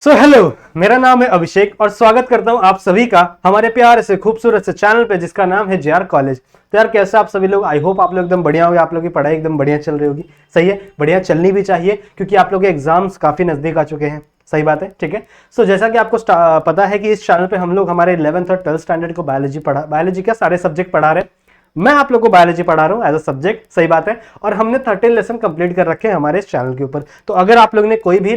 Hello, मेरा नाम है अभिषेक और स्वागत करता हूं आप सभी का हमारे प्यारे से खूबसूरत से चैनल पे जिसका नाम है जेआर कॉलेज। तो यार कैसे आप सभी लोग, आई होप आप लोग एकदम बढ़िया होंगे, आप लोग की पढ़ाई एकदम बढ़िया चल रही होगी। सही है, बढ़िया चलनी भी चाहिए क्योंकि आप लोग के एग्जाम्स काफी नजदीक आ चुके हैं। सही बात है, ठीक है। सो जैसा कि आपको पता है कि इस चैनल पे हम लोग हमारे 11th और 12th स्टैंडर्ड को बायोलॉजी क्या सारे सब्जेक्ट पढ़ा रहे हैं। मैं आप लोगों को बायोलॉजी पढ़ा रहा हूँ एज अ सब्जेक्ट। सही बात है। और हमने 13 लेसन कंप्लीट कर रखे हैं हमारे इस चैनल के ऊपर। तो अगर आप लोग ने कोई भी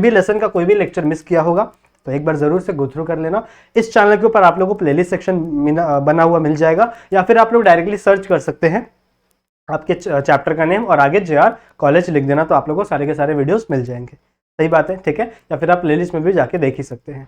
लेसन का कोई भी लेक्चर मिस किया होगा तो एक बार जरूर से गो थ्रू कर लेना। इस चैनल के ऊपर आप लोगों को प्लेलिस्ट सेक्शन बना हुआ मिल जाएगा, या फिर आप लोग डायरेक्टली सर्च कर सकते हैं आपके चैप्टर का नेम और आगे जेआर कॉलेज लिख देना, तो आप लोगों को सारे के सारे वीडियोस मिल जाएंगे। सही बात है, ठीक है। या फिर आप प्लेलिस्ट में भी जाके देख ही सकते हैं।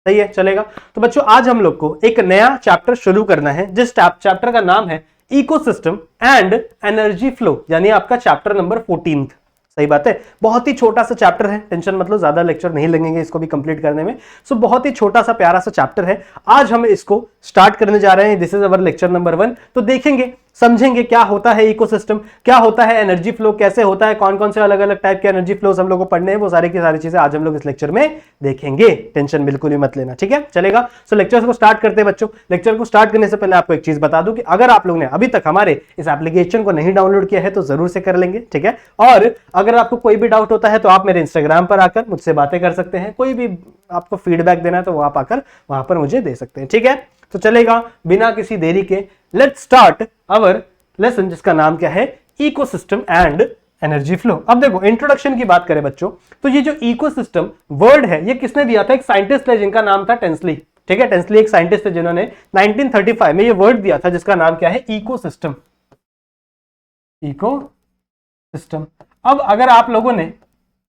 सही है, चलेगा। तो बच्चों आज हम लोग को एक नया चैप्टर शुरू करना है जिस चैप्टर का नाम है इकोसिस्टम एंड एनर्जी फ्लो, यानी आपका चैप्टर नंबर 14। सही बात है, बहुत ही छोटा सा चैप्टर है, टेंशन मतलब ज्यादा लेक्चर नहीं लगेंगे इसको भी कंप्लीट करने में। सो बहुत ही छोटा सा प्यारा सा चैप्टर है। आज हम इसको स्टार्ट करने जा रहे हैं। This is our lecture number 1। तो देखेंगे, समझेंगे क्या होता है इकोसिस्टम, क्या होता है एनर्जी फ्लो, कैसे होता है, कौन कौन से अलग अलग टाइप के एनर्जी फ्लोज हम लोग को पढ़ने हैं, वो सारी की सारी चीजें आज हम लोग इस लेक्चर में देखेंगे। टेंशन बिल्कुल भी मत लेना, ठीक है, चलेगा। सो लेक्चर को स्टार्ट करते हैं बच्चों। लेक्चर को स्टार्ट करने से पहले आपको एक चीज बता दूं कि अगर आप लोग ने अभी तक हमारे इस एप्लीकेशन को नहीं डाउनलोड किया है तो जरूर से कर लेंगे, ठीक है। और अगर आपको कोई भी डाउट होता है तो आप मेरे इंस्टाग्राम पर आकर मुझसे बातें कर सकते हैं। कोई भी आपको फीडबैक देना है तो वो आप आकर वहां पर मुझे दे सकते हैं, ठीक है। तो चलेगा, बिना किसी देरी के लेट्स स्टार्ट अवर लेसन जिसका नाम क्या है इकोसिस्टम एंड एनर्जी फ्लो। अब देखो, इंट्रोडक्शन की बात करें बच्चों तो ये जो इकोसिस्टम वर्ड है ये किसने दिया था? एक साइंटिस्ट है जिनका नाम था टेंसली, ठीक है। टेंसली एक साइंटिस्ट है जिन्होंने 1935 में ये वर्ड दिया था जिसका नाम क्या है? इकोसिस्टम। इकोसिस्टम। अब अगर आप लोगों ने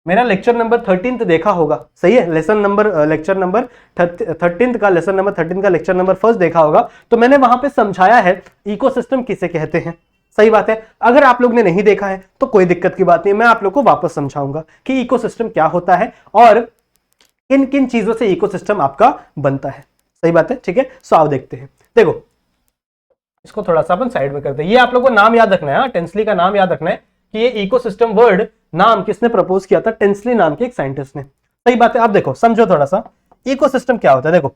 मेरा लेक्चर नंबर 13 देखा होगा, सही है, लेक्चर नंबर 13 का लेसन नंबर 13 का लेक्चर नंबर 1 देखा होगा, तो मैंने वहां पे समझाया है इकोसिस्टम किसे कहते हैं। सही बात है। अगर आप लोग ने नहीं देखा है तो कोई दिक्कत की बात नहीं, मैं आप लोग को वापस समझाऊंगा कि इकोसिस्टम क्या होता है और किन किन चीजों से इकोसिस्टम आपका बनता है। सही बात है, ठीक है। सो आओ देखते हैं। देखो, इसको थोड़ा सा अपन साइड में करते हैं। ये आप लोग को नाम याद रखना है, टेंसली का नाम याद रखना है कि ये इकोसिस्टम वर्ड नाम किसने प्रपोज किया था? टेंसली नाम के एक साइंटिस्ट ने। सही बात है। अब देखो, समझो थोड़ा सा इकोसिस्टम क्या होता है। देखो,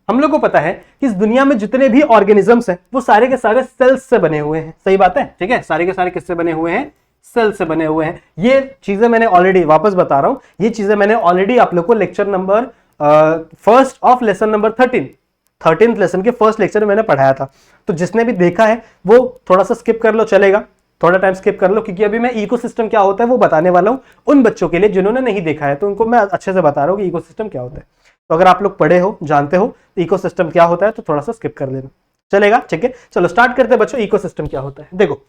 हम लोग को पता है कि इस दुनिया में जितने भी ऑर्गेनिजम्स हैं वो सारे के सारे सेल्स से बने हुए हैं। सही बात है, ठीक है। सारे के सारे किससे बने हुए हैं? सेल से बने हुए हैं। ये चीजें मैंने ऑलरेडी, वापस बता रहा हूं, ये चीजें मैंने ऑलरेडी आप लोग को lecture number first of lesson number 13th lesson के फर्स्ट लेक्चर में मैंने पढ़ाया था। तो जिसने भी देखा है वो थोड़ा सा स्किप कर लो, चलेगा, थोड़ा टाइम स्किप कर लो, क्योंकि अभी मैं इकोसिस्टम क्या होता है वो बताने वाला हूं उन बच्चों के लिए जिन्होंने नहीं देखा है, तो उनको मैं अच्छे से बता रहा हूं कि इकोसिस्टम क्या होता है। तो अगर आप लोग पढ़े हो, जानते हो इकोसिस्टम क्या होता है तो थोड़ा सा स्किप कर लेना, चलेगा, ठीक है। चलो स्टार्ट करते हैं बच्चों, इकोसिस्टम क्या होता है। देखो,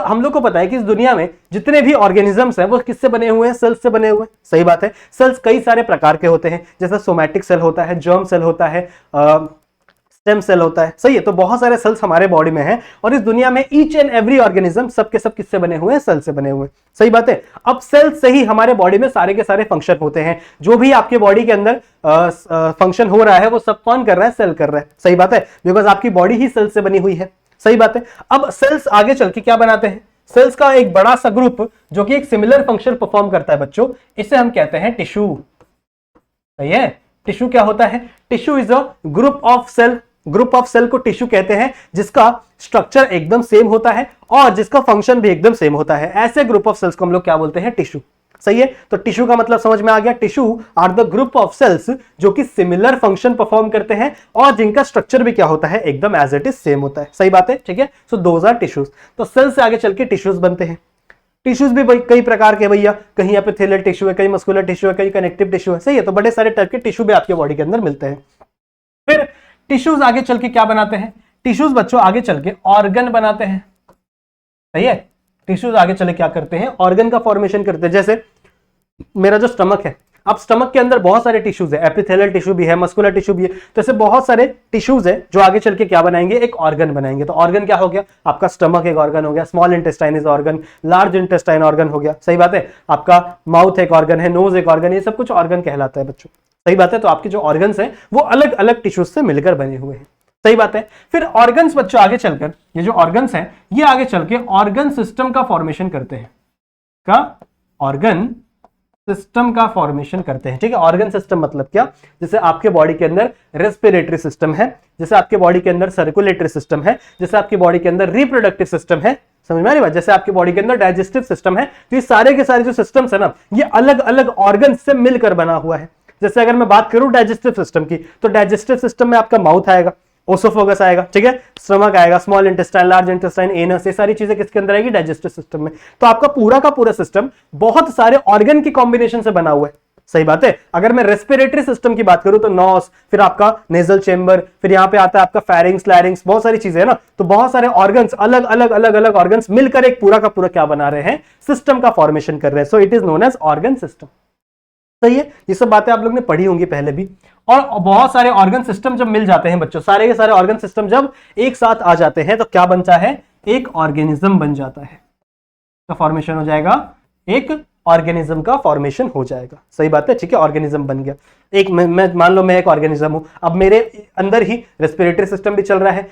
हम लोग को पता है कि इस दुनिया में जितने भी ऑर्गेनिजम्स हैं वो किससे बने हुए हैं? सेल्स से बने हुए हैं। सही बात है। सेल्स कई सारे प्रकार के होते हैं, जैसे सोमैटिक सेल होता है, जर्म सेल होता है, स्टेम सेल होता है। सही है। तो बहुत सारे सेल्स हमारे बॉडी में हैं और इस दुनिया में ईच एंड एवरी ऑर्गेनिज्म सब के सब किससे बने हुए हैं? सेल से बने हुए हैं। सही बात है। अब सेल से ही हमारे बॉडी में सारे के सारे फंक्शन होते हैं। जो भी आपके बॉडी के अंदर फंक्शन हो रहा है वो सब कौन कर रहा है? सेल कर रहा है। सही बात है, बिकॉज आपकी बॉडी ही सेल से बनी हुई है। सही बात है। अब सेल्स आगे चल के क्या बनाते हैं? सेल्स का एक बड़ा सा ग्रुप जो कि एक सिमिलर फंक्शन परफॉर्म करता है बच्चों, इसे हम कहते हैं टिश्यू। सही है। टिश्यू क्या होता है? Tissue is a group of cell. Group of cell को टिश्यू कहते हैं जिसका स्ट्रक्चर एकदम सेम होता है और जिसका फंक्शन भी एकदम सेम होता है। ऐसे ग्रुप ऑफ सेल्स को हम लोग क्या बोलते हैं? टिश्यू। सही है। तो टिश्यू का मतलब समझ में आ गया। Tissue are the group of cells जो कि सिमिलर फंक्शन परफॉर्म करते हैं और जिनका स्ट्रक्चर भी क्या होता है? एकदम एज इट इज सेम होता है। सही बात है, ठीक है। So those are tissues. तो सेल से आगे चल के टिश्यूज बनते हैं। टिश्यूज भी कई प्रकार के भैया, कहीं एपिथेलियल टिश्यू है, कहीं मस्कुलर टिश्यू है, कहीं कनेक्टिव टिश्यू है। सही है। तो बड़े सारे टाइप के टिश्यू भी आपके बॉडी के अंदर मिलते हैं। फिर टिश्यूज आगे चल के क्या बनाते हैं? टिश्यूज बच्चों आगे चल के ऑर्गन बनाते हैं। सही है। टिश्यूज आगे चले क्या करते हैं? ऑर्गन का फॉर्मेशन करते हैं। जैसे मेरा जो स्टमक है, अब स्टमक के अंदर बहुत सारे टिश्यूज है, एपिथेलियल टिश्यू भी है, मस्कुलर टिश्यू भी है। तो ऐसे बहुत सारे टिश्यूज है जो आगे चल के क्या बनाएंगे? एक ऑर्गन बनाएंगे। तो ऑर्गन क्या हो गया? आपका स्टमक एक ऑर्गन हो गया, small intestine is organ, large intestine organ हो गया। सही बात है। आपका माउथ एक ऑर्गन है, नोज एक ऑर्गन, ये सब कुछ ऑर्गन कहलाता है बच्चों। सही बात है। तो आपके जो ऑर्गन्स हैं वो अलग अलग टिश्यूज से मिलकर बने हुए हैं। सही बात है। फिर ऑर्गन्स बच्चों आगे चलकर, ये जो ऑर्गन्स हैं ये आगे चल के ऑर्गन सिस्टम का फॉर्मेशन करते हैं। का ऑर्गन सिस्टम का फॉर्मेशन करते हैं। ठीक है, ऑर्गन सिस्टम मतलब क्या, जैसे आपके बॉडी के अंदर रेस्पिरेटरी सिस्टम है, जैसे आपके बॉडी के अंदर सर्कुलेटरी सिस्टम है, जैसे आपकी बॉडी के अंदर रिप्रोडक्टिव सिस्टम है, समझ में आ रही बात, जैसे आपकी बॉडी के अंदर डाइजेस्टिव सिस्टम है। तो ये सारे के सारे जो सिस्टम्स है ना, ये अलग अलग ऑर्गन से मिलकर बना हुआ है। जैसे अगर मैं बात करूं डाइजेस्टिव सिस्टम की, तो डाइजेस्टिव सिस्टम में आपका माउथ आएगा, ओसोफेगस आएगा, ठीक है, स्टमक आएगा, small intestine, large intestine, anus, ये सारी चीजें किसके अंदर आएगी, डाइजेस्टिव सिस्टम में। तो आपका पूरा का पूरा सिस्टम बहुत सारे ऑर्गन की कॉम्बिनेशन से बना हुआ है। सही बात है। अगर मैं रेस्पिरेटरी सिस्टम की बात करूं तो नॉस, फिर आपका नेजल चेंबर, फिर यहां पे आता है आपका फेरिंग्स, लैरिंग्स, बहुत सारी चीजें है ना। तो बहुत सारे ऑर्गन्स, अलग अलग अलग अलग ऑर्गन्स मिलकर एक पूरा का पूरा क्या बना रहे हैं, सिस्टम का फॉर्मेशन कर रहे हैं। So it is known as organ system. सही है, ये सब बातें आप लोग ने पढ़ी होंगी पहले भी। और बहुत सारे ऑर्गन सिस्टम जब मिल जाते हैं बच्चों, सारे के सारे ऑर्गन सिस्टम जब एक साथ आ जाते हैं तो क्या बनता है, एक ऑर्गेनिज्म बन जाता है, का फॉर्मेशन हो जाएगा, एक ऑर्गेनिज्म का फॉर्मेशन हो जाएगा। सही बात है, ठीक है, ऑर्गेनिज्म बन गया। एक मैं मान लो मैं एक ऑर्गेनिज्म हूं, अब मेरे अंदर ही रेस्पिरेटरी सिस्टम भी चल रहा है,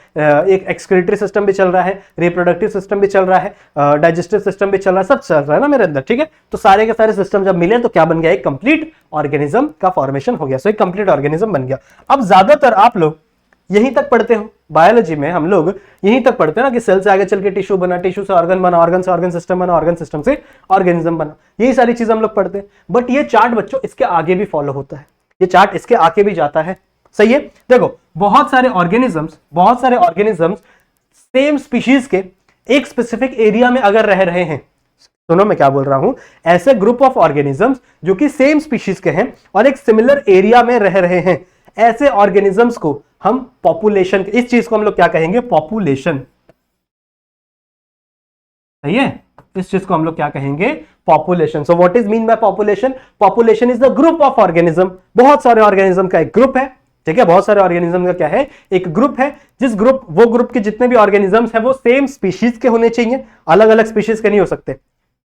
एक एक्सक्रीटरी सिस्टम भी चल रहा है, रिप्रोडक्टिव सिस्टम भी चल रहा है, डाइजेस्टिव सिस्टम भी चल रहा है, सब चल रहा है ना मेरे अंदर। ठीक है, तो सारे के सारे सिस्टम जब मिले तो क्या बन गया, एक कंप्लीट ऑर्गेनिज्म का फॉर्मेशन हो गया। सो एक कंप्लीट ऑर्गेनिज्म बन गया। अब ज्यादातर आप लोग यहीं तक पढ़ते हो, बायोलॉजी में हम लोग यहीं तक पढ़ते हैं ना कि सेल से आगे चल के टिश्यू बना, टिश्यू से ऑर्गन बना, ऑर्गन से ऑर्गन सिस्टम बना, ऑर्गन सिस्टम से ऑर्गेनिज्म बना, यही सारी चीजें हम लोग पढ़ते हैं। बट ये चार्ट बच्चों इसके आगे भी फॉलो होता है, ये चार्ट इसके आगे भी जाता है। सही है, देखो बहुत सारे ऑर्गेनिजम्स सेम स्पीशीज के एक स्पेसिफिक एरिया में अगर रह रहे हैं, सुनो मैं क्या बोल रहा हूं, ऐसे ग्रुप ऑफ ऑर्गेनिजम्स जो कि सेम स्पीशीज के हैं और एक सिमिलर एरिया में रह रहे हैं, ऐसे ऑर्गेनिजम्स को हम पॉपुलेशन, इस चीज को हम लोग क्या कहेंगे, पॉपुलेशन। सही है, इस चीज को हम लोग क्या कहेंगे, population. So what is mean by population, population is the group of organism, बहुत सारे ऑर्गेनिज्म का एक ग्रुप है। ठीक है, बहुत सारे ऑर्गेनिज्म का क्या है, एक ग्रुप है, जिस वो ग्रुप के जितने भी ऑर्गेनिजम्स हैं वो सेम स्पीशीज के होने चाहिए, अलग अलग स्पीशीज के नहीं हो सकते।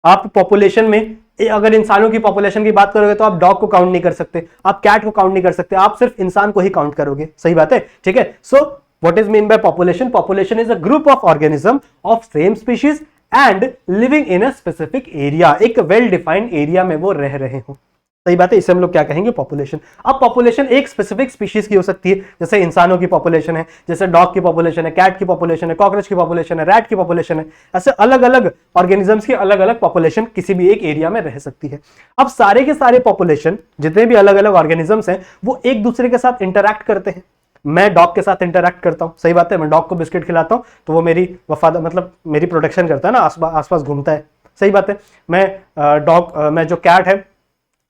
आप पॉपुलेशन में अगर इंसानों की पॉपुलेशन की बात करोगे तो आप डॉग को काउंट नहीं कर सकते, आप कैट को काउंट नहीं कर सकते, आप सिर्फ इंसान को ही काउंट करोगे। सही बात है, ठीक है। सो what is mean by population, population is a group of organism of same species and living in a specific area, एक वेल डिफाइंड एरिया में वो रह रहे हो। सही बात है, इसे हम लोग क्या कहेंगे, पॉपुलेशन। अब पॉपुलेशन एक स्पेसिफिक स्पीशीज की हो सकती है, जैसे इंसानों की पॉपुलेशन है, जैसे डॉग की पॉपुलेशन है, कैट की पॉपुलेशन है, कॉकरोच की पॉपुलेशन है, रैट की पॉपुलेशन है, ऐसे अलग अलग ऑर्गेनिजम्स की अलग अलग पॉपुलेशन किसी भी एक एरिया में रह सकती है। अब सारे के सारे पॉपुलेशन जितने भी अलग अलग ऑर्गेनिजम्स हैं वो एक दूसरे के साथ इंटरैक्ट करते हैं। मैं डॉग के साथ इंटरैक्ट करता हूं, सही बात है, मैं डॉग को बिस्किट खिलाता हूं तो वो मेरी वफादार, मतलब मेरी प्रोटेक्शन करता है ना, आसपास घूमता है। सही बात है, मैं जो कैट है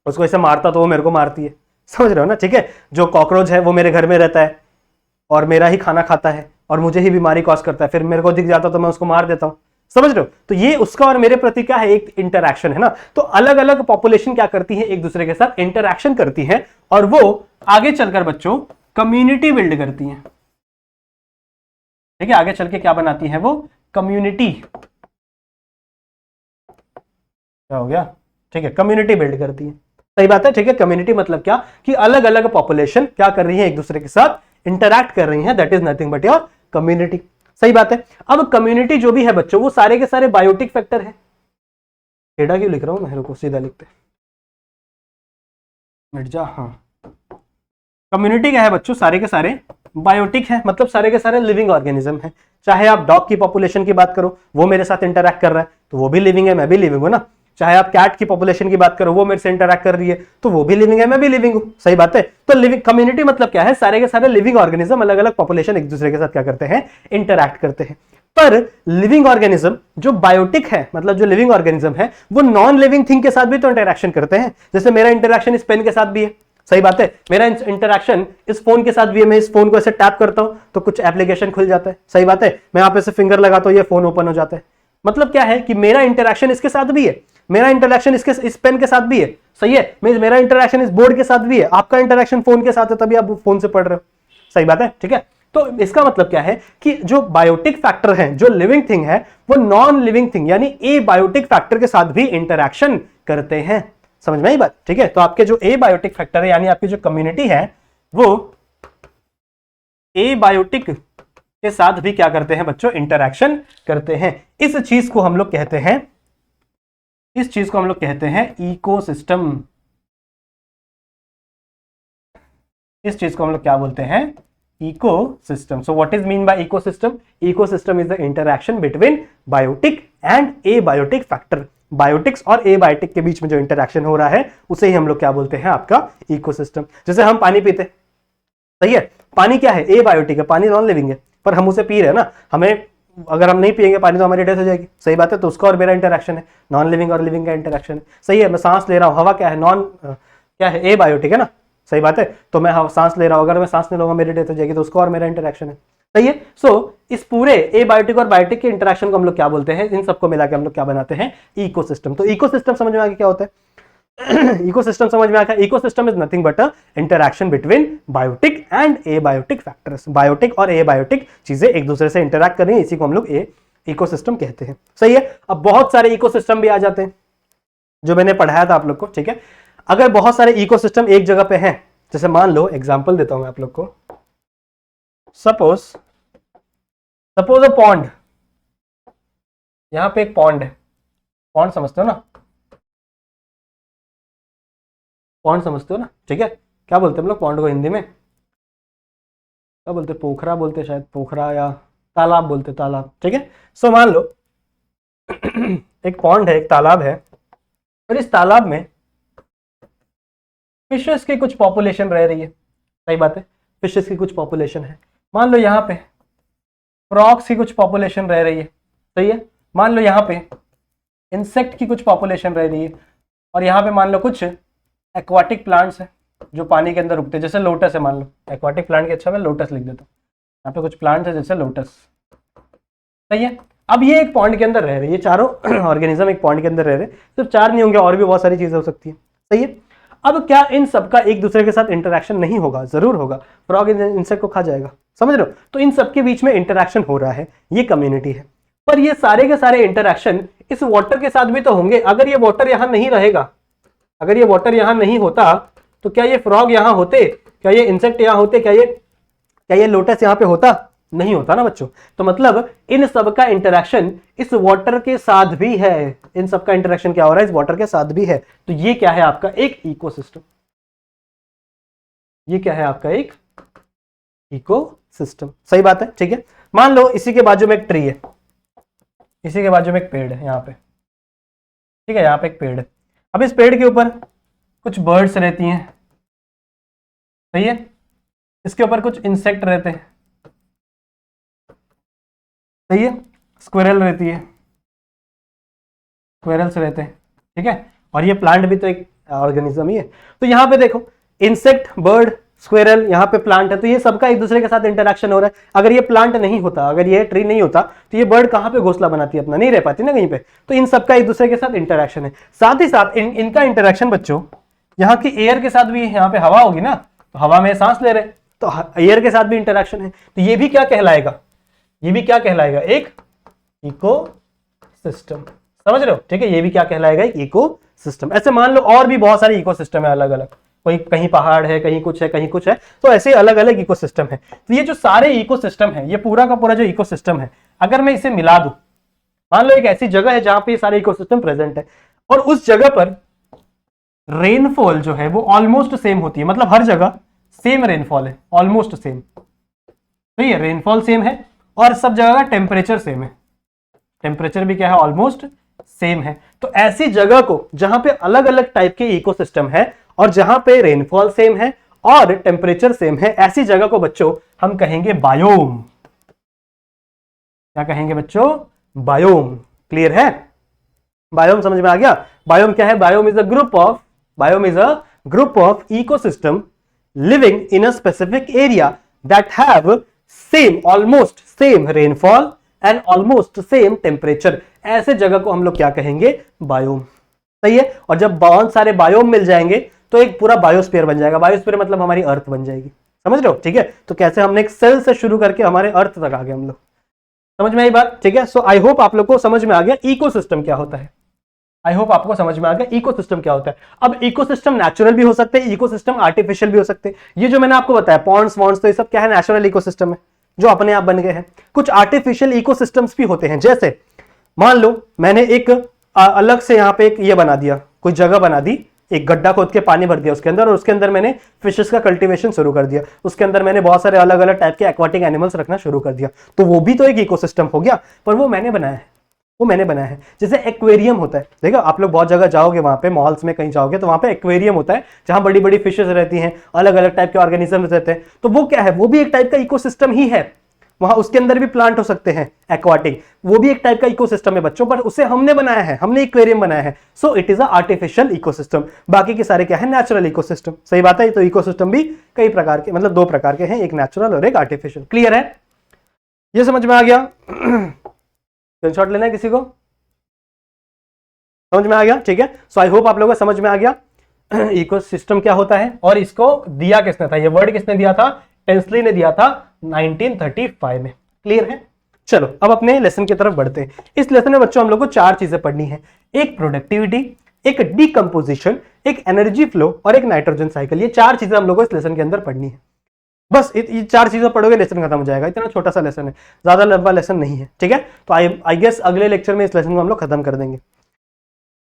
उसको ऐसे मारता तो वो मेरे को मारती है, समझ रहे हो ना। ठीक है, जो कॉकरोच है वो मेरे घर में रहता है और मेरा ही खाना खाता है और मुझे ही बीमारी कॉज करता है, फिर मेरे को दिख जाता तो मैं उसको मार देता हूं, समझ रहे हो। तो ये उसका और मेरे प्रति क्या है, एक इंटरैक्शन है ना। तो अलग अलग पॉपुलेशन क्या करती है, एक दूसरे के साथ इंटरैक्शन करती है और वो आगे चलकर बच्चों कम्युनिटी बिल्ड करती है। ठीक है, आगे चल के क्या बनाती है वो, कम्युनिटी। क्या हो गया, ठीक है, कम्युनिटी बिल्ड करती है। सही बात है, ठीक है। कम्युनिटी मतलब क्या, कि अलग अलग पॉपुलेशन क्या कर रही है, एक दूसरे के साथ इंटरैक्ट कर रही है, that is nothing but your community. सही बात है। अब कम्युनिटी जो भी है बच्चों वो सारे के सारे बायोटिक फैक्टर है। टेढ़ा क्यों लिख रहा हूं मैं, को सीधा लिखते मिट जा। हाँ, कम्युनिटी क्या है बच्चों, सारे के सारे बायोटिक है, मतलब सारे के सारे लिविंग ऑर्गेनिज्म है। चाहे आप डॉग की पॉपुलेशन की बात करो, वो मेरे साथ इंटरैक्ट कर रहा है तो वो भी लिविंग है, मैं भी लिविंग हूं ना। चाहे आप कैट की पॉपुलेशन की बात करो, वो मेरे से इंटरैक्ट कर रही है तो वो भी लिविंग है, मैं भी लिविंग हूं। सही बात है। तो लिविंग कम्युनिटी मतलब क्या है, सारे के सारे लिविंग ऑर्गेनिज्म, अलग अलग पॉपुलेशन एक दूसरे के साथ क्या करते हैं, इंटरैक्ट करते हैं। पर लिविंग ऑर्गेनिज्म जो बायोटिक है, मतलब जो लिविंग ऑर्गेनिज्म है, वो नॉन लिविंग थिंग के साथ भी तो इंटरैक्शन करते हैं। जैसे मेरा इंटरैक्शन इस पेन के साथ भी है, सही बात है, मेरा इंटरैक्शन इस फोन के साथ भी है। मैं इस फोन को ऐसे टैप करता हूं तो कुछ एप्लीकेशन खुल जाता है, सही बात है। मैं यहां पे से फिंगर लगाता हूं, ये फोन ओपन हो जाता है। मतलब क्या है कि मेरा इंटरैक्शन इसके साथ भी है, मेरा इंटरैक्शन इस पेन के साथ भी है, सही है। मेरा इंटरैक्शन इस बोर्ड के साथ भी है, आपका इंटरैक्शन फोन के साथ है, तभी आप फोन से पढ़ रहे हो, सही बात है, ठीक है। तो इसका मतलब क्या है कि जो बायोटिक फैक्टर है, जो लिविंग थिंग है, वो नॉन लिविंग थिंग यानी ए बायोटिक फैक्टर के साथ भी इंटरैक्शन करते हैं। समझ में आई बात, ठीक है। तो आपके जो ए बायोटिक फैक्टर है यानी आपकी जो कम्युनिटी है वो ए बायोटिक के साथ भी क्या करते हैं बच्चों, इंटरैक्शन करते हैं। इस चीज को हम लोग कहते हैं इस चीज को हम लोग कहते हैं इकोसिस्टम। इस चीज को हम लोग क्या बोलते हैं? Ecosystem. So what is mean by ecosystem? Ecosystem is the interaction between biotic and abiotic factor. Biotics और एबायोटिक के बीच में जो इंटरैक्शन हो रहा है उसे ही हम लोग क्या बोलते हैं? आपका इकोसिस्टम। जैसे हम पानी पीते, सही है, पानी क्या है? एबायोटिक है, पानी नॉन लिविंग है, पर हम उसे पी रहे हैं ना। हमें, अगर हम नहीं पिएंगे पानी तो हमारी डेथ हो जाएगी, सही बात है। तो उसका और मेरा इंटरैक्शन है, नॉन लिविंग और लिविंग का इंटरैक्शन है, सही है। मैं सांस ले रहा हूँ, हवा क्या है? नॉन क्या है? एबायोटिक है ना, सही बात है। तो मैं सांस ले रहा हूं, अगर मैं सांस नहीं लूंगा मेरी डेथ हो जाएगी, तो उसका और मेरा इंटरैक्शन है, सही है। सो इस पूरे एबायोटिक और बायोटिक के इंटरैक्शन को हम लोग क्या बोलते हैं? इन सबको मिला के हम लोग क्या बनाते हैं? इकोसिस्टम। तो इकोसिस्टम समझ में आ गया क्या होता है? इकोसिस्टम समझ में आ गया। Ecosystem is nothing but a interaction between biotic and abiotic factors. Biotic और एबायोटिक चीजें एक दूसरे से इंटरैक्ट कर रही हैं, इसी को हम लोग इकोसिस्टम कहते हैं, सही है। अब बहुत सारे इकोसिस्टम भी आ जाते हैं जो मैंने पढ़ाया था आप लोग को, ठीक है। अगर बहुत सारे इकोसिस्टम एक जगह पे हैं, जैसे मान लो, एग्जांपल देता हूं मैं आप लोग को, सपोज अ पॉन्ड, यहां पे एक पॉन्ड है। पॉन्ड समझते हो ना? पॉन्ड समझते हो ना, ठीक है। क्या बोलते हैं हम लोग पॉन्ड को हिंदी में? क्या बोलते हैं? पोखरा बोलते हैं शायद, पोखरा, या तालाब बोलते हैं, तालाब, ठीक है। सो मान लो एक पॉन्ड है, एक तालाब है, और इस तालाब में फिशेस की कुछ पॉपुलेशन रह रही है, सही बात है, फिशेस की कुछ पॉपुलेशन है। मान लो यहाँ पे फ्रॉग्स की कुछ पॉपुलेशन रह रही है, सही है। मान लो यहाँ पे इंसेक्ट की कुछ पॉपुलेशन रह रही है, और यहाँ पे मान लो कुछ एक्वाटिक प्लांट्स हैं जो पानी के अंदर उगते हैं, जैसे लोटस है। मान लो एक्वाटिक प्लांट के अच्छा मैं लोटस लिख देता हूँ। यहाँ पे कुछ प्लांट्स है जैसे लोटस, सही है। अब ये एक पॉन्ड के अंदर रह रहे हैं, ये चारों ऑर्गेनिज्म एक पॉन्ड के अंदर रह रहे हैं। सिर्फ चार नहीं होंगे, और भी बहुत सारी चीजें हो सकती है, सही है। अब क्या इन सबका एक दूसरे के साथ इंटरैक्शन नहीं होगा? जरूर होगा। फ्रॉग इंसेक्ट को खा जाएगा, समझ रहे हो? तो इन सबके बीच में इंटरैक्शन हो रहा है, ये कम्युनिटी है। पर ये सारे के सारे इंटरैक्शन इस वाटर के साथ भी तो होंगे। अगर ये वाटर यहां नहीं रहेगा, अगर ये वाटर यहां नहीं होता, तो क्या ये फ्रॉग यहां होते? क्या ये इंसेक्ट यहां होते? क्या ये लोटस यहां पे होता? नहीं होता ना बच्चों। तो मतलब इन सब का इंटरैक्शन इस वाटर के साथ भी है। इन सब का इंटरैक्शन क्या हो रहा है? इस वाटर के साथ भी है। तो ये क्या है? आपका एक इकोसिस्टम। ये क्या है? आपका एक इकोसिस्टम, सही बात है, ठीक है। मान लो इसी के बाजू में एक ट्री है, इसी के बाजू में एक पेड़ है यहाँ पे, ठीक है। यहाँ पे एक पेड़ है। अब इस पेड़ के ऊपर कुछ बर्ड्स रहती हैं, सही है। इसके ऊपर कुछ इंसेक्ट रहते हैं, सही है। स्क्विरल रहती है, स्क्विरल्स रहते हैं, ठीक है। और ये प्लांट भी तो एक ऑर्गेनिज्म ही है। तो यहाँ पे देखो, इंसेक्ट, बर्ड, स्क्विरल, यहाँ पे प्लांट है, तो ये सबका एक दूसरे के साथ इंटरैक्शन हो रहा है। अगर ये प्लांट नहीं होता, अगर ये ट्री नहीं होता, तो ये बर्ड कहाँ पे घोंसला बनाती है अपना? नहीं रह पाती ना कहीं पे। तो इन सबका एक दूसरे के साथ इंटरैक्शन है। साथ ही साथ इनका इंटरैक्शन बच्चों, यहाँ की एयर के साथ भी, यहाँ पे हवा होगी ना, तो हवा में सांस ले रहे, तो एयर के साथ भी इंटरैक्शन है। तो ये भी क्या कहलाएगा? ये भी क्या कहलाएगा? एक इकोसिस्टम, समझ रहे हो, ठीक है। ये भी क्या कहलाएगा? एक इकोसिस्टम। ऐसे मान लो और भी बहुत सारे इकोसिस्टम है अलग अलग, कोई कहीं पहाड़ है, कहीं कुछ है, कहीं कुछ है, तो ऐसे अलग अलग इकोसिस्टम है। तो ये जो सारे इकोसिस्टम है, ये पूरा का पूरा जो इकोसिस्टम है, अगर मैं इसे मिला दूं, मान लो एक ऐसी जगह है जहां पे ये सारे इकोसिस्टम प्रेजेंट है, और उस जगह पर रेनफॉल जो है वो ऑलमोस्ट सेम होती है, मतलब हर जगह सेम रेनफॉल है, ऑलमोस्ट सेम, सही है। रेनफॉल सेम है और सब जगह का टेम्परेचर सेम है, टेम्परेचर भी क्या है? ऑलमोस्ट सेम है। तो ऐसी जगह को जहां पे अलग अलग टाइप के इकोसिस्टम है और जहां पे रेनफॉल सेम है और टेम्परेचर सेम है, ऐसी जगह को बच्चों हम कहेंगे बायोम। क्या कहेंगे बच्चों? बायोम। क्लियर है? बायोम समझ में आ गया? बायोम क्या है? Biome is a group of ecosystem living in a specific area that have same, almost same rainfall and almost same temperature. ऐसे जगह को हम लोग क्या कहेंगे? बायोम, सही है। और जब बहुत सारे बायोम मिल जाएंगे तो एक पूरा बायोस्फीयर बन जाएगा। बायोस्फीयर मतलब हमारी अर्थ बन जाएगी, समझ रहे हो, ठीक है। तो कैसे हमने एक सेल से शुरू करके हमारे अर्थ तक आ गए हम लोग, समझ में आई बात, ठीक है। सो आई होप आप लोग को समझ में आ गया इकोसिस्टम क्या होता है। आई होप आपको समझ में आ गया इकोसिस्टम क्या होता है। अब इकोसिस्टम नेचुरल भी हो सकते हैं, इकोसिस्टम आर्टिफिशियल भी हो सकते हैं। ये जो मैंने आपको बताया पॉन्ड्स वॉन्ड्स, तो ये सब क्या है? नेचुरल इकोसिस्टम है जो अपने आप बन गए हैं। कुछ आर्टिफिशियल इकोसिस्टम्स भी होते हैं, जैसे मान लो मैंने एक अलग से यहाँ पे एक ये बना दिया, कोई जगह बना दी, एक गड्ढा खोद के पानी भर दिया उसके अंदर, और उसके अंदर मैंने फिशेस का कल्टीवेशन शुरू कर दिया, उसके अंदर मैंने बहुत सारे अलग अलग टाइप के एक्वाटिक एनिमल्स रखना शुरू कर दिया, तो वो भी तो एक इकोसिस्टम हो गया, पर वो मैंने बनाया है, वो मैंने बनाया है। जैसे एक्वेरियम होता है, देखो आप लोग बहुत जगह जाओगे, वहां पे मॉल्स में कहीं जाओगे तो वहां पे एक्वेरियम होता है जहां बड़ी बड़ी फिशेस रहती हैं, अलग अलग टाइप के ऑर्गेनिजम्स रहते हैं, तो वो क्या है, वो भी एक टाइप का इकोसिस्टम ही है। वहां उसके अंदर भी प्लांट हो सकते हैं एक्वाटिक, वो भी एक टाइप का इकोसिस्टम है बच्चों, पर उसे हमने बनाया है, हमने एक्वेरियम बनाया है, सो it is a artificial ecosystem. बाकी के सारे क्या है, नेचुरल इकोसिस्टम। सही बात है, तो इकोसिस्टम भी कई प्रकार के, मतलब 2 प्रकार के हैं, एक नेचुरल और एक आर्टिफिशियल। क्लियर है, ये समझ में आ गया? स्क्रीनशॉट लेना है किसी को? समझ में आ गया? ठीक है, सो आई होप आप लोगों को समझ में आ गया इकोसिस्टम क्या होता है, और इसको दिया किसने था, ये वर्ड किसने दिया था, टेंसली ने दिया था 1935 में। क्लियर है? चलो अब अपने लेसन की तरफ बढ़ते हैं। इस लेसन में बच्चों हम लोग को 4 चीजें पढ़नी है, एक प्रोडक्टिविटी, एक डीकंपोजिशन, एक एनर्जी फ्लो और एक नाइट्रोजन साइकिल। ये 4 चीजें हम लोग को इस लेसन के अंदर पढ़नी है। बस ये 4 चीजें पढ़ोगे लेसन खत्म हो जाएगा। इतना छोटा सा लेसन है, ज्यादा लंबा लेसन नहीं है। ठीक है, तो आई गेस अगले लेक्चर में इस लेसन को हम लोग खत्म कर देंगे।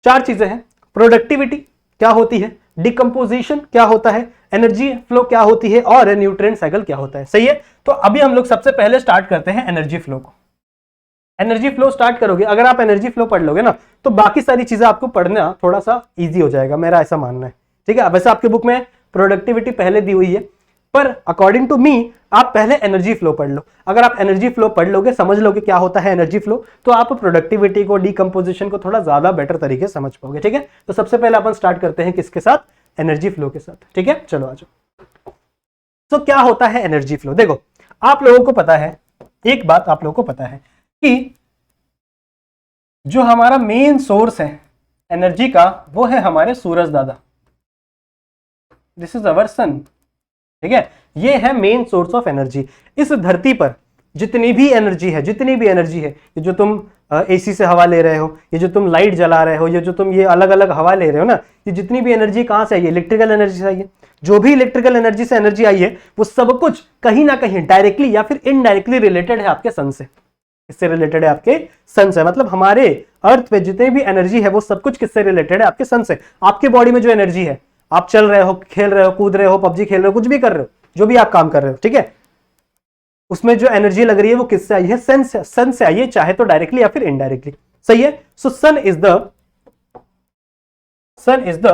4 चीजें हैं, प्रोडक्टिविटी क्या होती है, डिकम्पोजिशन क्या होता है, एनर्जी फ्लो क्या होती है, और न्यूट्रिएंट साइकिल क्या होता है। सही है, तो अभी हम लोग सबसे पहले स्टार्ट करते हैं एनर्जी फ्लो को। एनर्जी फ्लो स्टार्ट करोगे, अगर आप एनर्जी फ्लो पढ़ लोगे ना, तो बाकी सारी चीजें आपको पढ़ना थोड़ा सा इजी हो जाएगा, मेरा ऐसा मानना है। ठीक है, वैसे आपके बुक में प्रोडक्टिविटी पहले दी हुई है, पर अकॉर्डिंग टू मी आप पहले एनर्जी फ्लो पढ़ लो। अगर आप एनर्जी फ्लो पढ़ लोगे, समझ लोगे क्या होता है एनर्जी फ्लो, तो आप प्रोडक्टिविटी को, डीकंपोजिशन को थोड़ा ज्यादा बेटर तरीके से समझ पाओगे। ठीक है, तो सबसे पहले अपन स्टार्ट करते हैं किसके साथ, एनर्जी फ्लो के साथ। ठीक है, चलो आ जाओ। तो क्या होता है एनर्जी फ्लो? देखो आप लोगों को पता है, एक बात आप लोगों को पता है कि जो हमारा मेन सोर्स है एनर्जी का, वो है हमारे सूरज दादा। दिस इज अवर सन। ठीक है, ये है मेन सोर्स ऑफ एनर्जी। इस धरती पर जितनी भी एनर्जी है, जितनी भी एनर्जी है, ये जो तुम एसी से हवा ले रहे हो, ये जो तुम लाइट जला रहे हो, ये जो तुम ये अलग अलग हवा ले रहे हो ना, ये जितनी भी एनर्जी कहां से आई है, इलेक्ट्रिकल एनर्जी से आई है। जो भी इलेक्ट्रिकल एनर्जी से एनर्जी आई है, वो सब कुछ कहीं ना कहीं डायरेक्टली या फिर इनडायरेक्टली रिलेटेड है आपके सन से। किससे रिलेटेड है? आपके सन से। मतलब हमारे अर्थ पे जितनी भी एनर्जी है, वो सब कुछ किससे रिलेटेड है? आपके सन से। आपके बॉडी में जो एनर्जी है, आप चल रहे हो, खेल रहे हो, कूद रहे हो, पबजी खेल रहे हो, कुछ भी कर रहे हो, जो भी आप काम कर रहे हो, ठीक है, उसमें जो एनर्जी लग रही है वो किससे आई है? सन से आई है, चाहे तो डायरेक्टली या फिर इनडायरेक्टली। सही है, so sun is the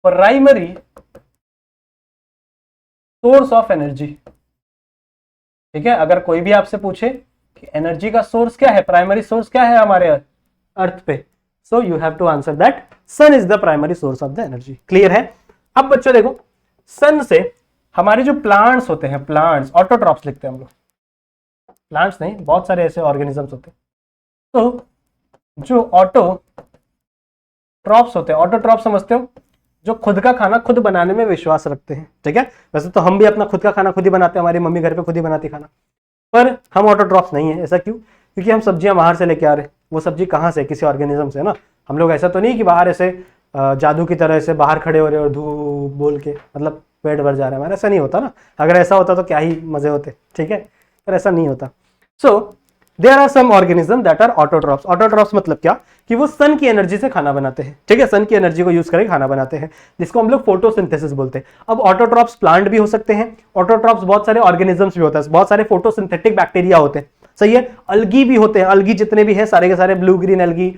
primary source of energy. ठीक है, अगर कोई भी आपसे पूछे कि एनर्जी का सोर्स क्या है, प्राइमरी सोर्स क्या है हमारे अर्थ पे, so you have to answer that sun is the primary source of the energy. Clear है? अब बच्चों देखो, सन से हमारे जो प्लांट्स होते हैं, प्लांट्स ऑटोट्रॉप्स लिखते हैं हम लोग, प्लांट्स नहीं, बहुत सारे ऐसे ऑर्गेनिजम्स होते हैं। तो जो ऑटोट्रॉप्स होते हैं, ऑटोट्रॉप समझते हो, जो खुद का खाना खुद बनाने में विश्वास रखते हैं। ठीक है, वैसे तो हम भी अपना खुद का खाना खुद ही बनाते हैं, हमारी मम्मी घर पे खुद ही बनाती खाना, पर हम ऑटोट्रॉप्स नहीं है। ऐसा क्यों? क्योंकि हम सब्जियां बाहर से लेके आ रहे हैं। वो सब्जी कहाँ से? किसी ऑर्गेनिज्म से ना। हम लोग ऐसा तो नहीं कि बाहर ऐसे जादू की तरह से बाहर खड़े हो रहे और धूप बोल के मतलब पेट भर जा रहा है हमारा, ऐसा नहीं होता ना। अगर ऐसा होता तो क्या ही मजे होते। ठीक है, पर ऐसा नहीं होता। So there are some organism that are autotrophs. Autotrophs मतलब क्या? कि वो सन की एनर्जी से खाना बनाते हैं। ठीक है, सन की एनर्जी को यूज करके खाना बनाते हैं, जिसको हम लोग फोटोसिंथेसिस बोलते हैं। अब ऑटोट्रॉप्स प्लांट भी हो सकते हैं, ऑटोट्रॉप्स बहुत सारे ऑर्गेनिजम्स भी होता है, बहुत सारे फोटोसिंथेटिक बैक्टीरिया होते हैं। सही है, अलगी भी होते हैं। अलगी जितने भी हैं सारे के सारे, blue green algae,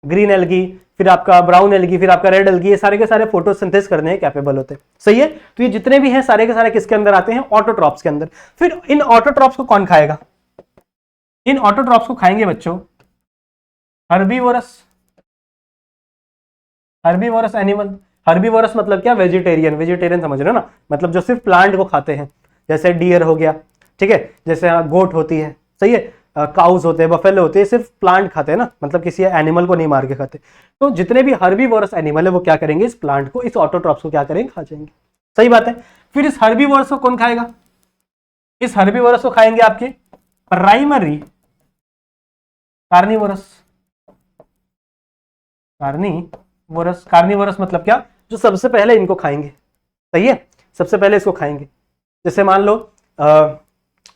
green algae, फिर आपका ब्राउन एल्गी, फिर आपका रेड एल्गी, ये सारे के सारे फोटोसिंथेसिस करने के कैपेबल होते हैं। सही है, तो ये जितने भी हैं सारे के सारे किसके अंदर आते हैं? ऑटोट्रॉप्स के अंदर। फिर इन ऑटोट्रॉप्स को कौन खाएगा? इन ऑटोट्रॉप्स को खाएंगे बच्चों हर्बीवोरस। Herbivorous animal. हर्बीवोरस मतलब क्या? वेजिटेरियन। वेजिटेरियन समझ रहे हो ना, मतलब जो सिर्फ प्लांट को खाते हैं, जैसे डियर हो गया, ठीक है, जैसे गोट होती है, सही है, काउज होते हैं, बफेलो होते हैं, सिर्फ प्लांट खाते हैं ना, मतलब किसी एनिमल को नहीं मार के खाते। तो जितने भी हर्बीवोरस एनिमल है वो क्या करेंगे? इस प्लांट को, इस ऑटोट्रॉप्स को क्या करेंगे? खा जाएंगे। सही बात है। फिर इस हर्बीवोरस को कौन खाएगा? इस हर्बीवोरस को खाएंगे आपके प्राइमरी कार्निवोरस। कार्निवोरस, कार्निवोरस मतलब क्या? जो सबसे पहले इनको खाएंगे। सही है, सबसे पहले इसको खाएंगे। जैसे मान लो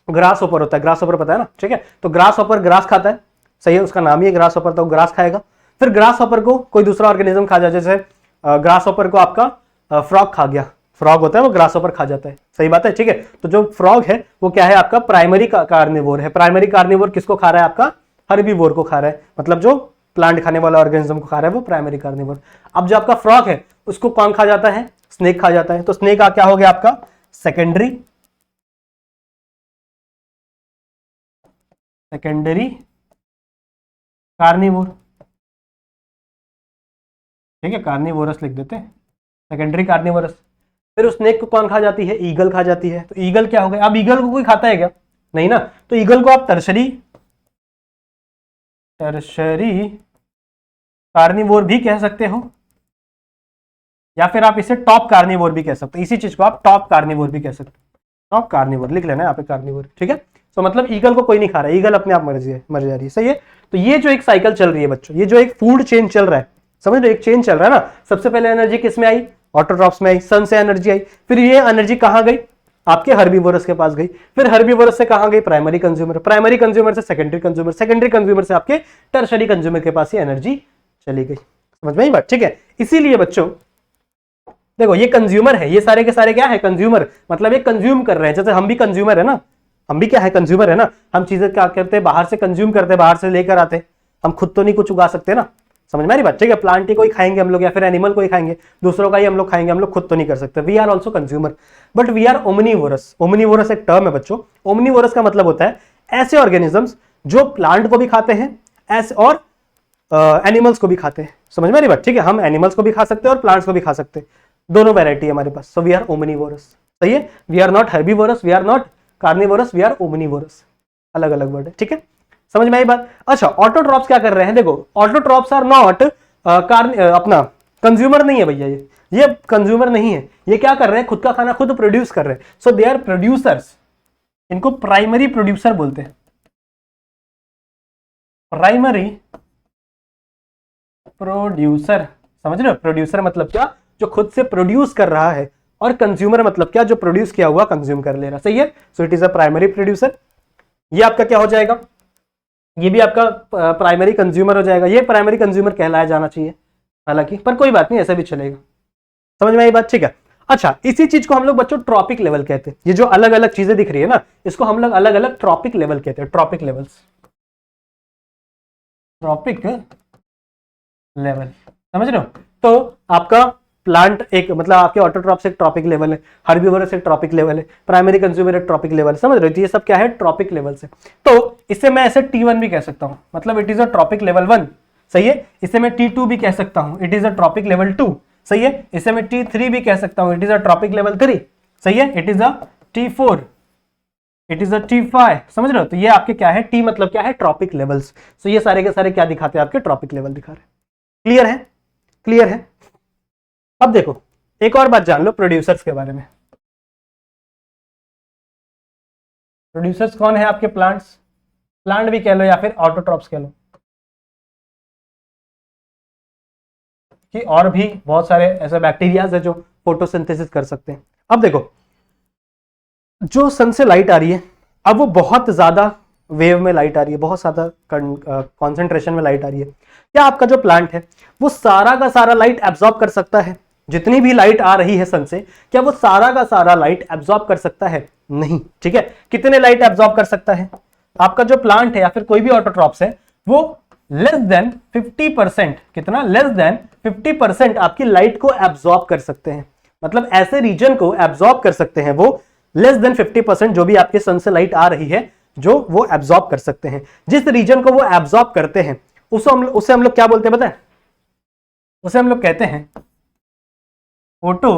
ग्रास होपर होता है, ग्रास होपर पता है ना, ठीक है, तो ग्रास होपर ग्रास खाता है, सही है, उसका नाम ही है ग्रास हॉपर, तो ग्रास खाएगा। फिर ग्रास हॉपर को कोई दूसरा ऑर्गेनिज्म खा जाए, जैसे ग्रास हॉपर को आपका फ्रॉग खा गया, फ्रॉग होता है वो ग्रास हॉपर खा जाता है, सही बात है, ठीक है। तो जो फ्रॉग है वो क्या है आपका प्राइमरी कार्निवोर है। प्राइमरी कार्निवोर किसको खा रहा है आपका हर्बीवोर को खा रहा है, मतलब जो प्लांट खाने वाला ऑर्गेनिज्म को खा रहा है वो प्राइमरी कार्निवोर। अब जो आपका फ्रॉग है उसको कौन खा जाता है, स्नेक खा जाता है। तो स्नेक का क्या हो गया आपका सेकेंडरी कार्निवोर, ठीक है, कार्निवोरस लिख देते हैं, सेकेंडरी कार्निवोरस। फिर उस स्नेक को कौन खा जाती है, ईगल खा जाती है। तो ईगल क्या हो गया, अब ईगल को कोई खाता है क्या, नहीं ना, तो ईगल को आप टर्शरी कार्निवोर भी कह सकते हो, या फिर आप इसे टॉप कार्निवोर भी कह सकते हो। इसी चीज को आप टॉप कार्निवोर भी कह सकते हो, टॉप कार्निवोर लिख लेना यहाँ पे कार्निवोर, ठीक है। तो मतलब ईगल को कोई नहीं खा रहा है, ईगल अपने आप मर जा रही है, सही है। तो ये जो एक साइकिल चल रही है बच्चों, ये जो एक फूड चेन चल रहा है, समझ लो, एक चेन चल रहा है ना। सबसे पहले एनर्जी किस में आई, ऑटोट्रॉप्स में आई, सन से एनर्जी आई, फिर ये एनर्जी कहां गई, आपके हर्बीवोरस के पास गई, फिर हर्बीवोरस से कहां गई, प्राइमरी कंज्यूमर, प्राइमरी कंज्यूमर से सेकेंडरी कंज्यूमर, सेकेंडरी कंज्यूमर से आपके टर्शरी कंज्यूमर के पास ये एनर्जी चली गई। समझ में आई बात, ठीक है। इसीलिए बच्चों देखो ये कंज्यूमर है, ये सारे के सारे क्या है कंज्यूमर, मतलब ये कंज्यूम कर रहे हैं। जैसे हम भी कंज्यूमर है ना, हम भी क्या है कंज्यूमर है ना, हम चीजें क्या करते हैं बाहर से कंज्यूम करते हैं, बाहर से लेकर आते हैं, हम खुद तो नहीं कुछ उगा सकते ना, समझ में आ रही बात, ठीक है। प्लांट ही कोई खाएंगे हम लोग, या फिर एनिमल को ही खाएंगे, दूसरों का ही हम लोग खाएंगे, हम लोग खुद तो नहीं कर सकते। We are also consumer but we are omnivorous. Omnivorous एक टर्म है बच्चों, ओमनीवोरस का मतलब होता है ऐसे ऑर्गेनिजम्स जो प्लांट को भी खाते हैं ऐसे और एनिमल्स को भी खाते हैं, समझ में आ रही बात, ठीक है। हम एनिमल्स को भी खा सकते हैं और प्लांट्स को भी खा सकते हैं, दोनों वैरायटी है हमारे पास। सो वी आर ओमनीवोरस, सही है। We are not herbivorous, we are not carnivorous, we are omnivorous, अलग अलग वर्ड है, ठीक है, समझ में आई बात। अच्छा ऑटोट्रॉप्स क्या कर रहे हैं, देखो ऑटोट्रॉप्स आर नॉट अपना कंज्यूमर नहीं है भैया, ये कंज्यूमर नहीं है, ये क्या कर रहे हैं खुद का खाना खुद प्रोड्यूस कर रहे हैं। सो दे आर प्रोड्यूसर्स, इनको प्राइमरी प्रोड्यूसर बोलते हैं, प्राइमरी प्रोड्यूसर, समझ रहे हो। प्रोड्यूसर मतलब क्या, जो खुद से प्रोड्यूस कर रहा है, और कंज्यूमर मतलब क्या, जो प्रोड्यूस किया हुआ कंज्यूम कर ले रहा, सही है। सो it is a primary producer. ये आपका क्या हो जाएगा, ये भी आपका प्राइमरी कंज्यूमर हो जाएगा, ये प्राइमरी कंज्यूमर कहलाया जाना चाहिए हालांकि, पर कोई बात नहीं ऐसा भी चलेगा, समझ में आई बात, ठीक है। अच्छा इसी चीज को हम लोग बच्चों ट्रॉपिक लेवल कहते हैं, ये जो अलग अलग चीजें दिख रही है ना, इसको हम लोग अलग अलग ट्रॉपिक लेवल कहते हैं, ट्रॉपिक लेवल्स, ट्रॉपिक लेवल, समझ रहे हो। तो आपका प्लांट एक मतलब आपके ऑटोट्रॉप्स एक ट्रॉपिक लेवल है, हर्बीवोरस एक ट्रॉपिक लेवल है, प्राइमरी कंज्यूमर एक ट्रॉपिक लेवल है, समझ रहे हो। ये सब क्या है ट्रॉपिक लेवल से। तो इसे मैं ऐसे T1 भी कह सकता हूं, मतलब it is a trophic level 1, सही है। इसे मैं T2 भी कह सकता हूं, it is a trophic level 2, सही है। इसे मैं T3 भी कह सकता हूं, it is a trophic level 3, सही है। It is a T4, it is a T5, समझ रहे हो। तो ये आपके क्या है, T मतलब क्या है ट्रॉपिक लेवल्स। सो ये सारे के सारे क्या दिखाते हैं आपके ट्रॉपिक लेवल दिखा रहे हैं, क्लियर है, क्लियर है। अब देखो एक और बात जान लो प्रोड्यूसर्स के बारे में। प्रोड्यूसर्स कौन है आपके, प्लांट्स, प्लांट भी कह लो या फिर ऑटोट्रॉप्स कह लो, कि और भी बहुत सारे ऐसे बैक्टीरियाज है जो फोटोसिंथेसिस कर सकते हैं। अब देखो जो सन से लाइट आ रही है, अब वो बहुत ज्यादा वेव में लाइट आ रही है, बहुत ज्यादा कॉन्सेंट्रेशन में लाइट आ रही है। क्या आपका जो प्लांट है वो सारा का सारा लाइट एब्जॉर्ब कर सकता है, जितनी भी लाइट आ रही है सन से, क्या वो सारा का सारा लाइट एब्जॉर्ब कर सकता है, नहीं, ठीक है। कितने लाइट एब्जॉर्ब कर सकता है आपका जो प्लांट है या फिर कोई भी ऑटोट्रॉप्स है, वो लेस देन 50%, कितना, लेस देन 50% आपकी लाइट को एब्जॉर्ब कर सकते हैं, मतलब ऐसे रीजन को एब्जॉर्ब कर सकते हैं वो लेस देन 50%, जो भी आपके सन से लाइट आ रही है जो वो एब्जॉर्ब कर सकते हैं। जिस रीजन को वो एब्जॉर्ब करते हैं उसे हम लोग क्या बोलते हैं पता है, उसे हम लोग कहते हैं photo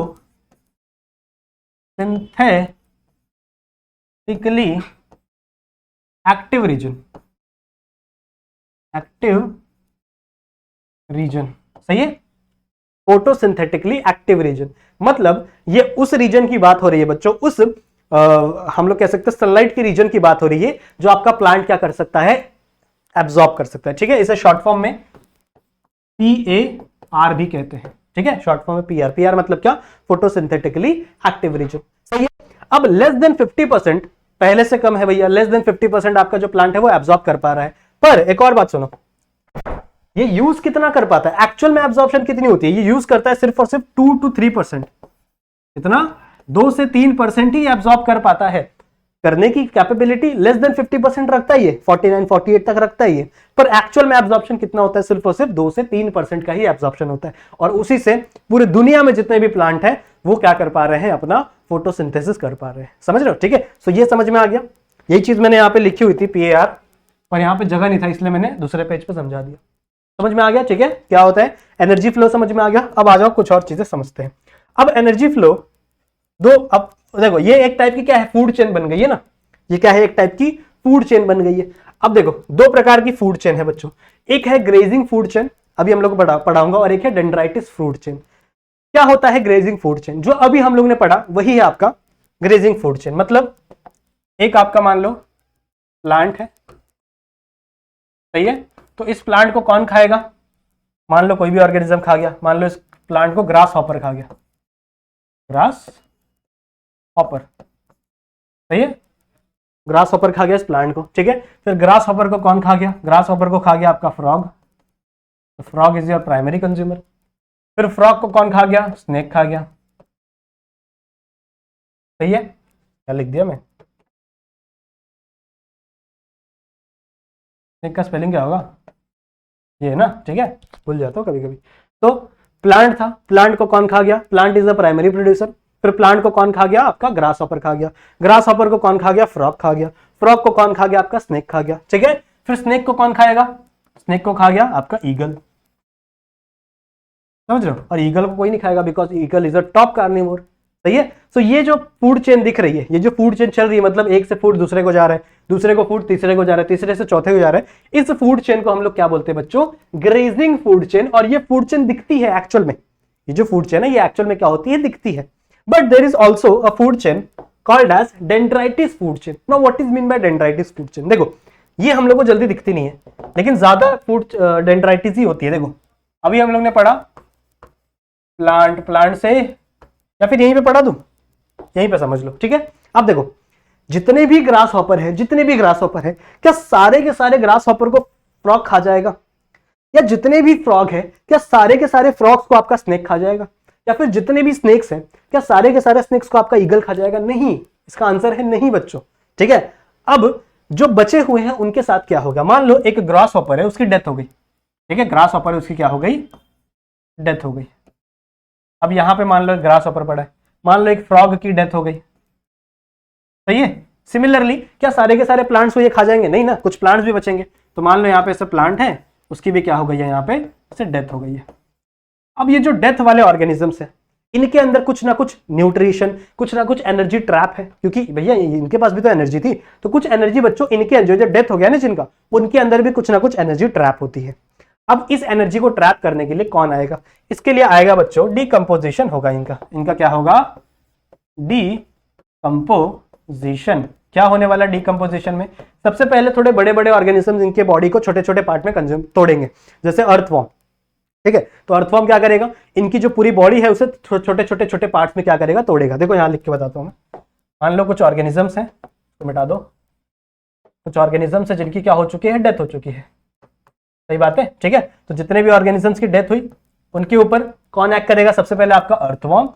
synthetically active region, active region, सही है। फोटोसिंथेटिकली एक्टिव रीजन मतलब ये उस रीजन की बात हो रही है बच्चों, उस हम लोग कह सकते हैं सनलाइट की रीजन की बात हो रही है, जो आपका प्लांट क्या कर सकता है, एब्जॉर्ब कर सकता है, ठीक है। इसे शॉर्ट फॉर्म में PAR भी कहते हैं, ठीक है, शॉर्ट फॉर्म में PR। PR मतलब क्या, फोटोसिंथेटिकली एक्टिव रीजन, सही है। अब लेस देन 50%, पहले से कम है भैया, लेस देन 50% आपका जो प्लांट है वो एब्जॉर्ब कर पा रहा है, पर एक और बात सुनो, ये यूज कितना कर पाता है, एक्चुअल में एब्जॉर्प्शन कितनी होती है, ये यूज करता है सिर्फ और सिर्फ 2 to 3%, इतना 2 से 3% ही एब्जॉर्ब कर पाता है। करने की कैपेबिलिटी लेस देन 50% रखता है ये, 49-48 तक रखता है ये, पर एक्चुअल में एब्जॉर्प्शन कितना होता है, सिर्फ और सिर्फ 2 से 3% का ही एब्जॉर्प्शन होता है। और उसी से पूरी दुनिया में जितने भी प्लांट है वो क्या कर पा रहे हैं, अपना फोटोसिंथेसिस कर पा रहे हैं। समझ रहे हो, ठीक है। सो ये समझ में आ गया, यही चीज मैंने यहाँ पे लिखी हुई थी PAR, पर यहाँ पे जगह नहीं था इसलिए मैंने दूसरे पेज पे समझा दिया। समझ में आ गया, ठीक है, क्या होता है एनर्जी फ्लो, समझ में आ गया। अब आ जाओ कुछ और चीजें समझते हैं। अब एनर्जी फ्लो अब देखो ये एक टाइप की क्या है, फूड चेन बन गई है ना, ये क्या है, एक टाइप की फूड चेन बन गई है। अब देखो 2 प्रकार की फूड चेन है बच्चों, एक है ग्रेजिंग फूड चेन, अभी हम लोग पढ़ाऊंगा, और एक है डेंड्राइटिस फूड चेन। क्या होता है ग्रेजिंग फूड चेन, जो अभी हम लोग ने पढ़ा वही है आपका ग्रेजिंग फूड चेन। मतलब एक आपका मान लो प्लांट है, सही है, तो इस प्लांट को कौन खाएगा, मान लो कोई भी ऑर्गेनिज्म खा गया, मान लो इस प्लांट को ग्रास हॉपर खा गया, ग्रास हॉपर, सही है, ग्रास हॉपर खा गया इस प्लांट को, ठीक है। फिर ग्रास हॉपर को कौन खा गया, ग्रास हॉपर को खा गया आपका frog, frog is your primary consumer. फिर फ्रॉग को कौन खा गया, स्नेक खा गया, सही है, क्या लिख दिया मैं, स्नेक का स्पेलिंग क्या होगा, ये है ना, ठीक है, भूल जाता हूँ कभी कभी। तो प्लांट था, प्लांट को कौन खा गया, plant is the primary producer. फिर प्लांट को कौन खा गया, आपका ग्रास हॉपर खा गया, ग्रास हॉपर को कौन खा गया, फ्रॉग खा गया, फ्रॉग को कौन खा गया, आपका स्नेक खा गया, ठीक है। फिर स्नेक को कौन खाएगा, स्नेक को खा गया आपका ईगल, समझ रहे हो, और ईगल को कोई नहीं खाएगा because eagle is a top carnivore, सही है। सो ये जो फूड चेन दिख रही है, ये जो फूड चेन चल रही है, मतलब एक से फूड दूसरे को जा रहा है, दूसरे को फूड तीसरे को जा रहा है, तीसरे से चौथे को जा रहा है, इस फूड चेन को हम लोग क्या बोलते हैं बच्चों, ग्रेजिंग फूड चेन। और ये फूड चेन दिखती है एक्चुअल में, ये जो फूड चेन है ये एक्चुअल में क्या होती है, दिखती है। But there is also a food chain called as detritus food chain. Now what is mean by detritus food chain, देखो ये हम लोग को जल्दी दिखती नहीं है, लेकिन ज्यादा फूड डेंड्राइटिस ही होती है। देखो अभी हम लोग ने पढ़ा प्लांट, प्लांट से, या फिर यहीं पे पढ़ा दूं, यहीं पे समझ लो, ठीक है। अब देखो जितने भी ग्रास हॉपर है, जितने भी ग्रास हॉपर है, क्या सारे के सारे ग्रास हॉपर को फ्रॉग खा जाएगा, या जितने भी फ्रॉग है क्या सारे के सारे फ्रॉग्स को आपका स्नेक खा जाएगा, या फिर जितने भी स्नेक्स हैं क्या सारे के सारे स्नेक्स को आपका ईगल खा जाएगा, नहीं, इसका आंसर है नहीं बच्चों, ठीक है। अब जो बचे हुए हैं उनके साथ क्या होगा, मान लो एक ग्रास हॉपर है, उसकी डेथ हो गई, ठीक है, ग्रास हॉपर है, उसकी क्या हो गई, डेथ हो गई। अब यहां पे मान लो ग्रास हॉपर पड़ा है, मान लो एक फ्रॉग की डेथ हो गई, सही है। सिमिलरली क्या सारे के सारे प्लांट्स को ये खा जाएंगे, नहीं ना, कुछ प्लांट्स भी बचेंगे। तो मान लो यहाँ पे ऐसे प्लांट है, उसकी भी क्या हो गई है, यहाँ पे ऐसे डेथ हो गई है। अब ये जो डेथ वाले ऑर्गेनिजम्स है, इनके अंदर कुछ ना कुछ न्यूट्रिशन, कुछ ना कुछ एनर्जी ट्रैप है, क्योंकि भैया इनके पास भी तो एनर्जी थी, तो कुछ एनर्जी बच्चों इनके जो डेथ हो गया ना जिनका, उनके अंदर भी कुछ ना कुछ एनर्जी ट्रैप होती है। अब इस एनर्जी को ट्रैप करने के लिए कौन आएगा, इसके लिए आएगा बच्चों डीकंपोजिशन होगा इनका, इनका क्या होगा, डीकंपोजिशन। क्या होने वाला डीकंपोजिशन में, सबसे पहले थोड़े बड़े बड़े ऑर्गेनिजम्स इनके बॉडी को छोटे छोटे पार्ट में कंज्यूम तोड़ेंगे, जैसे अर्थवॉर्म, ठीक है। तो अर्थवॉर्म क्या करेगा, इनकी जो पूरी बॉडी है उसे छोटे छोटे छोटे पार्ट्स में क्या करेगा, तोड़ेगा। देखो यहां लिख के बताता हूं मैं, मान लो कुछ ऑर्गेनिजम्स हैं, तो मिटा दो, कुछ ऑर्गेनिजम्स है जिनकी क्या हो चुकी है, डेथ हो चुकी है, सही बात है, ठीक है। तो जितने भी ऑर्गेनिजम्स की डेथ हुई उनके ऊपर कौन एक्ट करेगा, सबसे पहले आपका earthworm.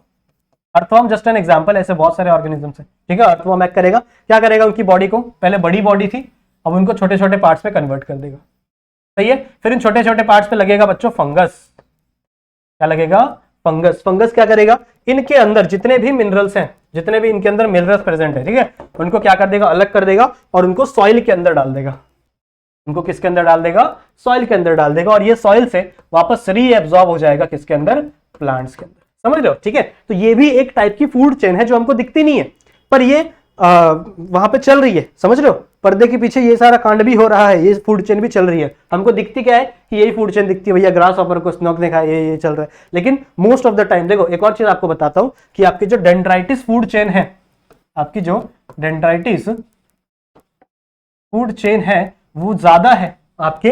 Earthworm just an example, ऐसे बहुत सारे ऑर्गेनिजम्स हैं, ठीक है। अर्थवॉर्म एक्ट करेगा, क्या करेगा, उनकी बॉडी को, पहले बड़ी बॉडी थी, अब उनको छोटे छोटे पार्ट्स में कन्वर्ट कर देगा, सही है। फिर इन छोटे छोटे पार्ट्स पे लगेगा बच्चों फंगस, क्या लगेगा, फंगस। फंगस क्या करेगा, इनके अंदर जितने भी मिनरल्स हैं, जितने भी इनके अंदर मिनरल्स प्रेजेंट है, ठीक है, उनको क्या कर देगा, अलग कर देगा और उनको सॉइल के अंदर डाल देगा। उनको किसके अंदर डाल देगा, सॉइल के अंदर डाल देगा, और ये सॉइल से वापस रीएब्सॉर्ब हो जाएगा किसके अंदर, प्लांट्स के अंदर, समझ रहे हो, ठीक है। तो ये भी एक टाइप की फूड चेन है जो हमको दिखती नहीं है, पर ये वहां पे चल रही है, समझ रहे हो, पर्दे के पीछे ये सारा कांड भी हो रहा है, ये फूड चेन भी चल रही है। हमको दिखती क्या है कि यही फूड चेन दिखती है, भैया ग्रास हॉपर को स्नेक ने खाया, ये चल रहा है, लेकिन मोस्ट ऑफ द टाइम देखो एक और चीज आपको बताता हूं कि आपकी जो डेंड्राइटिस फूड चेन है, आपकी जो डेंड्राइटिस फूड चेन है वो ज्यादा है आपके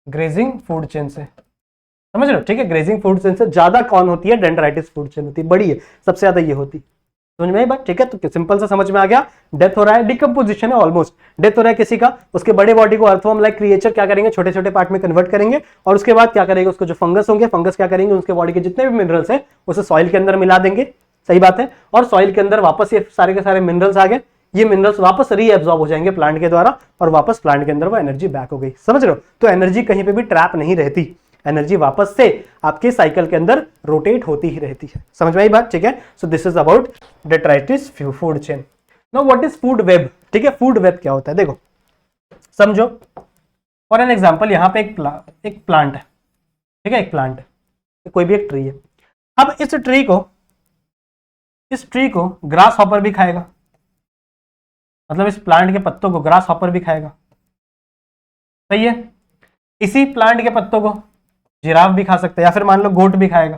ग्रेजिंग फूड चेन से, समझ रहे हो, ठीक है। ग्रेजिंग फूड चेन से ज्यादा कौन होती है, डेंड्राइटिस फूड चेन होती है, बड़ी है, सबसे ज्यादा ये होती है, समझ में आई बात? ठीक है, तो सिंपल सा समझ में आ गया। डेथ हो रहा है, डिकम्पोजिशन है, ऑलमोस्ट डेथ हो रहा है किसी का, उसके बड़े बॉडी को अर्थवर्म लाइक क्रिएचर क्या करेंगे, छोटे छोटे पार्ट में कन्वर्ट करेंगे, और उसके बाद क्या करेंगे, उसको जो फंगस होंगे, फंगस क्या करेंगे, उसके बॉडी के जितने भी मिनरल्स है उसे सॉइल के अंदर मिला देंगे। सही बात है, और सॉइल के अंदर वापस ये सारे के सारे मिनरल्स आ गए, ये मिनरल्स वापस रीएब्सॉर्ब हो जाएंगे प्लांट के द्वारा, और वापस प्लांट के अंदर वो एनर्जी बैक हो गई। समझ रहे हो? तो एनर्जी कहीं पे भी ट्रैप नहीं रहती, एनर्जी वापस से आपके साइकिल के अंदर रोटेट होती ही रहती है। समझ में आई बात? ठीक है, so this is about detritus food chain. Now what is food web? ठीक है, फूड वेब क्या होता है देखो, समझो। फॉर एन एग्जांपल, यहाँ पे एक प्लांट है, ठीक है, एक प्लांट है, कोई भी एक ट्री है। अब इस ट्री को ग्रास हॉपर भी खाएगा, मतलब इस प्लांट के पत्तों को ग्रास हॉपर भी खाएगा। सही है, इसी प्लांट के पत्तों को जिराफ भी खा सकता है, या फिर मान लो गोट भी खाएगा।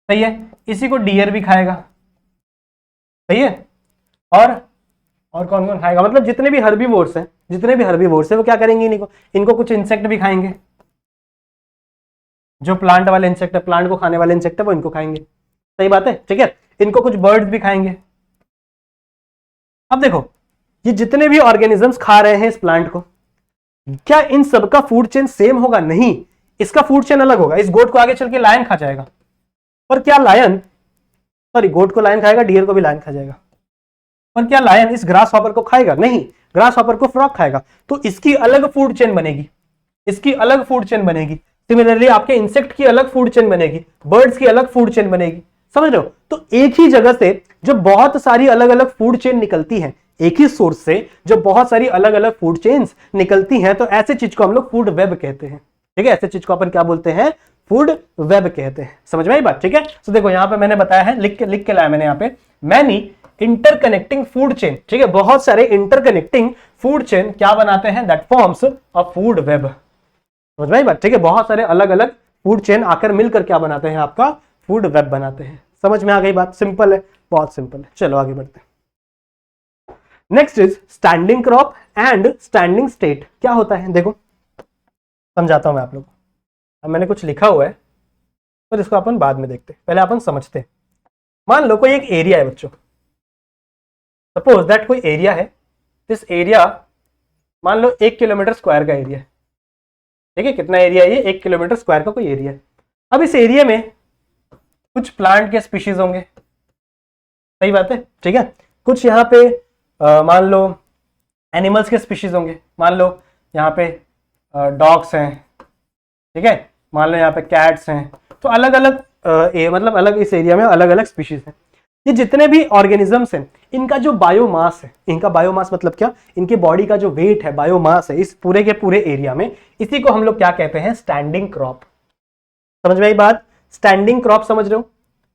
सही है, इसी को डियर भी खाएगा। सही है, और कौन कौन खाएगा, मतलब जितने भी हर्बीवोर्स हैं, वो क्या करेंगे, इनको कुछ इंसेक्ट भी खाएंगे। जो प्लांट वाले इंसेक्ट है, प्लांट को खाने वाले इंसेक्ट है, वो इनको खाएंगे। सही बात है, ठीक है, इनको कुछ बर्ड्स भी खाएंगे। अब देखो, ये जितने भी ऑर्गेनिजम्स खा रहे हैं इस प्लांट को, क्या इन सबका फूड चेन सेम होगा? नहीं, इसका फूड चेन अलग होगा। इस गोट को आगे चल के लायन खा जाएगा, पर क्या गोट को लायन खाएगा, डियर को भी लायन खा जाएगा, पर क्या लायन इस ग्रास हॉपर को खाएगा? नहीं, ग्रास हॉपर को फ्रॉग खाएगा। तो इसकी अलग फूड चेन बनेगी, सिमिलरली आपके इंसेक्ट की अलग फूड चेन बनेगी, बर्ड्स की अलग फूड चेन बनेगी। समझ रहे हो? तो एक ही जगह से जब बहुत सारी अलग अलग फूड चेन निकलती हैं, एक ही सोर्स से जब बहुत सारी अलग अलग फूड चेन्स निकलती हैं, तो ऐसे चीज को हम लोग फूड वेब कहते हैं। ठीक है, ऐसे चीज को अपन क्या बोलते हैं? फूड वेब कहते हैं। समझ में आई बात? ठीक है, तो देखो यहां पे मैंने बताया है, लिख के लाया मैंने यहाँ पे, मैनी इंटरकनेक्टिंग फूड चेन। ठीक है, बहुत सारे इंटरकनेक्टिंग फूड चेन क्या बनाते हैं? That forms a food web. समझ में आई बात? ठीक है, बहुत सारे अलग अलग फूड चेन आकर मिलकर क्या बनाते हैं? आपका फूड वेब बनाते हैं। समझ में आ गई बात? सिंपल है, बहुत सिंपल है। चलो आगे बढ़ते हैं। Next is standing crop and standing state. क्या होता है देखो, समझाता हूं मैं आप लोगों को। अब मैंने कुछ लिखा हुआ है, तो इसको अपन बाद में देखते हैं, पहले अपन समझते हैं। मान लो कोई एक एरिया है बच्चों, सपोज दैट कोई एरिया है, दिस एरिया मान लो 1 किलोमीटर स्क्वायर का एरिया है। ठीक है, कितना एरिया है ये? 1 किलोमीटर स्क्वायर का कोई एरिया है। अब इस एरिया में कुछ प्लांट के स्पीशीज होंगे। सही बात है, ठीक है, कुछ यहाँ पे मान लो एनिमल्स के स्पीशीज होंगे। मान लो यहाँ पे डॉग्स हैं, ठीक है, मान लो यहाँ पे कैट्स हैं। तो अलग अलग मतलब अलग इस एरिया में अलग अलग स्पीशीज हैं। ये जितने भी ऑर्गेनिजम्स हैं, इनका जो बायोमास है, इनका बायोमास मतलब क्या? इनके बॉडी का जो वेट है, बायोमास है इस पूरे के पूरे एरिया में, इसी को हम लोग क्या कहते हैं? Standing crop. समझ में आई बात? स्टैंडिंग क्रॉप समझ रहे हो?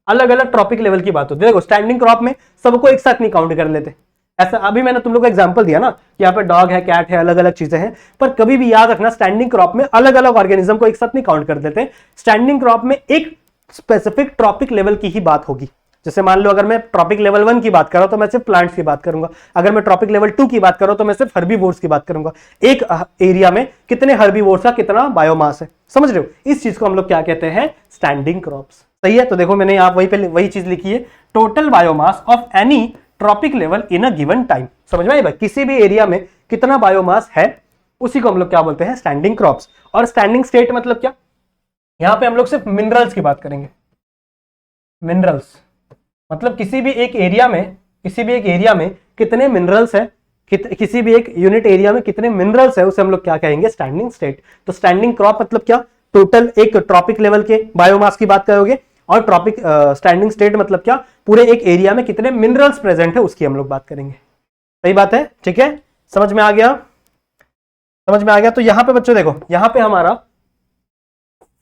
अलग अलग ट्रॉपिक लेवल की बात होती है। देखो स्टैंडिंग क्रॉप में सबको एक साथ नहीं काउंट कर लेते, ऐसा अभी मैंने तुम लोग को एग्जांपल दिया ना कि यहाँ पे डॉग है, कैट है, अलग अलग चीजें हैं, पर कभी भी याद रखना स्टैंडिंग क्रॉप में अलग अलग ऑर्गेनिज्म को एक साथ नहीं काउंट कर देते। स्टैंडिंग क्रॉप में एक स्पेसिफिक ट्रॉपिक लेवल की ही बात होगी। जैसे मान लो अगर मैं ट्रॉपिक लेवल 1 की बात कर रहा हूं तो मैं सिर्फ प्लांट्स की बात करूंगा, अगर मैं ट्रॉपिक लेवल 2 की बात करूं तो मैं सिर्फ हर्बीवोर्स की बात करूंगा। एक एरिया में कितने हर्बीवोर्स का कितना बायोमास है, समझ रहे हो? इस चीज को हम लोग क्या कहते हैं? Standing crops. सही है, तो देखो मैंने यहाँ वही चीज लिखी है, total biomass of any trophic level in a given time. समझ में आई बात? किसी भी एरिया में कितना बायोमास है उसी को हम लोग क्या बोलते हैं? Standing crops. और स्टैंडिंग स्टेट मतलब क्या? यहां पे हम लोग सिर्फ मिनरल्स की बात करेंगे। मिनरल्स मतलब किसी भी एक एरिया में कितने मिनरल्स है, किसी भी एक यूनिट एरिया में कितने मिनरल्स है, उसे हम लोग क्या कहेंगे? Standing state. तो स्टैंडिंग क्रॉप मतलब क्या? टोटल एक ट्रॉपिक लेवल के बायोमास की बात करोगे, और ट्रॉपिक स्टैंडिंग स्टेट मतलब क्या? पूरे एक एरिया में कितने मिनरल्स प्रेजेंट है उसकी हम लोग बात करेंगे। सही बात है, ठीक है, समझ में आ गया? तो यहां पे बच्चों देखो, यहां पे हमारा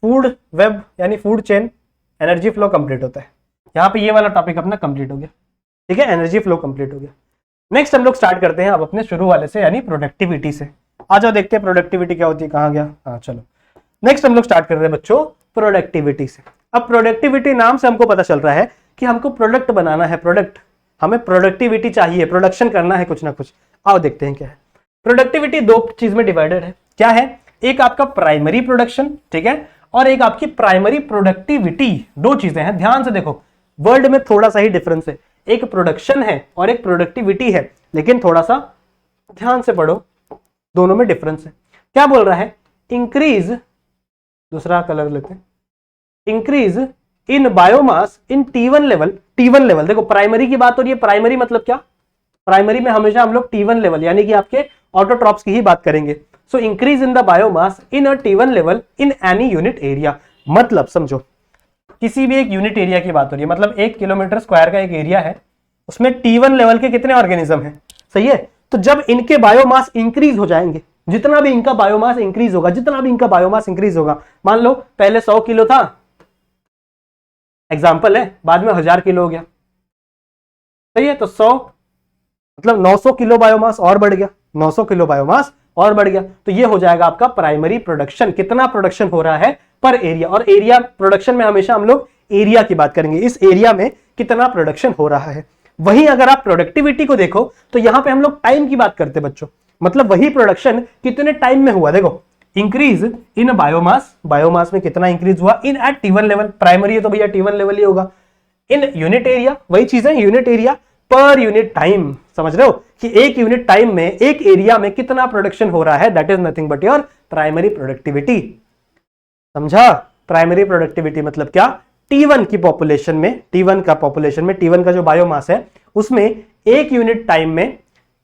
फूड वेब यानी food chain energy flow complete होता है। यहां पे ये वाला टॉपिक अपना कंप्लीट हो गया। ठीक है, एनर्जी फ्लो कंप्लीट हो गया। नेक्स्ट हम लोग स्टार्ट करते हैं अब अपने शुरू वाले से, यानी प्रोडक्टिविटी से। आ जाओ देखते हैं प्रोडक्टिविटी क्या होती है। कहां गया? हाँ चलो, नेक्स्ट हम लोग स्टार्ट कर रहे हैं बच्चों प्रोडक्टिविटी से। अब प्रोडक्टिविटी नाम से हमको पता चल रहा है कि हमको प्रोडक्ट बनाना है, प्रोडक्ट, हमें प्रोडक्टिविटी चाहिए, प्रोडक्शन करना है कुछ ना कुछ। आओ देखते हैं क्या है। प्रोडक्टिविटी दो चीज में डिवाइडेड है। क्या है? एक आपका प्राइमरी प्रोडक्शन, ठीक है, और एक आपकी प्राइमरी प्रोडक्टिविटी। दो चीजें हैं, ध्यान से देखो, वर्ड में थोड़ा सा ही डिफरेंस है। एक प्रोडक्शन है और एक प्रोडक्टिविटी है, लेकिन थोड़ा सा ध्यान से पढ़ो, दोनों में डिफरेंस है। क्या बोल रहा है? इंक्रीज, दूसरा कलर लेते हैं, increase in biomass in T1 level. T1 level देखो, प्राइमरी की बात हो रही है। प्राइमरी मतलब क्या? प्राइमरी में हमेशा हम लोग T1 लेवल यानी कि आपके ऑटोट्रॉप्स की ही बात करेंगे। So increase in the biomass in a T1 level in any unit area. मतलब समझो, किसी भी एक यूनिट एरिया की बात हो रही है, मतलब 1 किलोमीटर स्क्वायर का एक एरिया है, उसमें T1 लेवल के कितने ऑर्गेनिज्म है? सही है। तो जब इनके बायोमास इंक्रीज हो जाएंगे, जितना भी इनका बायोमास इंक्रीज होगा, जितना भी इनका बायोमास इंक्रीज होगा, मान लो पहले 100 किलो था, एग्जाम्पल है, बाद में 1000 किलो हो गया, सही है। तो 100 मतलब 900 किलो बायोमास और बढ़ गया, 900 किलो बायोमास और बढ़ गया, तो ये हो जाएगा आपका प्राइमरी प्रोडक्शन। कितना प्रोडक्शन हो रहा है पर एरिया, और एरिया प्रोडक्शन में हमेशा हम लोग एरिया की बात करेंगे, इस एरिया में कितना प्रोडक्शन हो रहा है। वहीं अगर आप प्रोडक्टिविटी को देखो तो यहां पे हम लोग टाइम की बात करते हैं बच्चों, मतलब वही प्रोडक्शन कितने टाइम में हुआ। देखो, इंक्रीज इन बायोमास, बायोमास में कितना इंक्रीज हुआ इन एट T1 लेवल, प्राइमरी है तो भैया T1 लेवल ही होगा। इन यूनिट एरिया, वही चीज है, unit area per unit time. समझ रहे हो कि एक यूनिट टाइम में एक एरिया में कितना प्रोडक्शन हो रहा है, that is nothing but your primary productivity. समझा? प्राइमरी प्रोडक्टिविटी मतलब क्या? T1 की पॉपुलेशन में, T1 का पॉपुलेशन में, T1 का जो बायोमास है उसमें एक यूनिट टाइम में,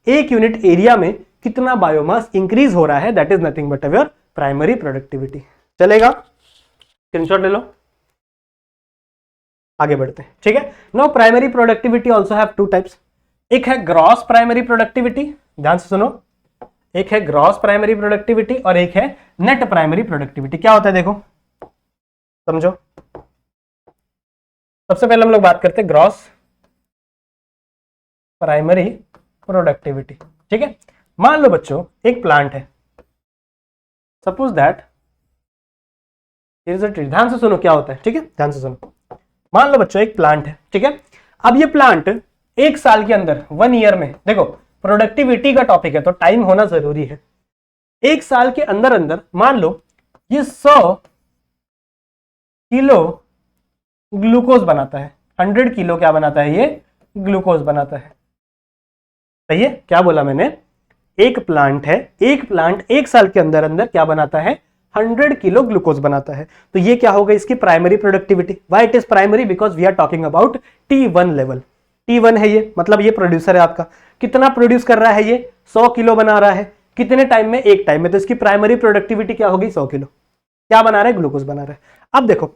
एक यूनिट एरिया में कितना बायोमास इंक्रीज हो रहा है, that is nothing but your primary productivity. चलेगा? स्क्रीनशॉट ले लो, आगे बढ़ते हैं। ठीक है। No, primary productivity also have two types. एक है ग्रॉस प्राइमरी प्रोडक्टिविटी, ध्यान से सुनो, एक है ग्रॉस प्राइमरी प्रोडक्टिविटी और एक है नेट प्राइमरी प्रोडक्टिविटी। क्या होता है देखो, समझो। सबसे पहले हम लोग बात करते हैं ग्रॉस प्राइमरी प्रोडक्टिविटी। ठीक है। मान लो बच्चों एक प्लांट है, suppose that is a tree. ध्यान से सुनो क्या होता है, ठीक है, ध्यान से सुनो। मान लो बच्चों एक प्लांट है, ठीक है। अब ये प्लांट एक साल के अंदर, 1 ईयर में, देखो प्रोडक्टिविटी का टॉपिक है तो टाइम होना जरूरी है। एक साल के अंदर अंदर मान लो ये 100 किलो ग्लूकोज बनाता है, 100 किलो क्या बनाता है, ये ग्लूकोज बनाता है। सही है? क्या बोला मैंने? एक प्लांट है, एक प्लांट एक साल के अंदर अंदर क्या बनाता है, 100 किलो ग्लूकोज बनाता है। तो ये क्या होगा, इसकी primary productivity. Why it is primary? Because we are talking about T1 level. T1 है ये, मतलब ये प्रोड्यूसर है आपका। कितना प्रोड्यूस कर रहा है ये? 100 किलो बना रहा है। कितने टाइम में? एक टाइम में। तो इसकी प्राइमरी प्रोडक्टिविटी क्या होगी? 100 किलो। क्या बना रहा है? ग्लूकोज बना रहा है। अब देखो,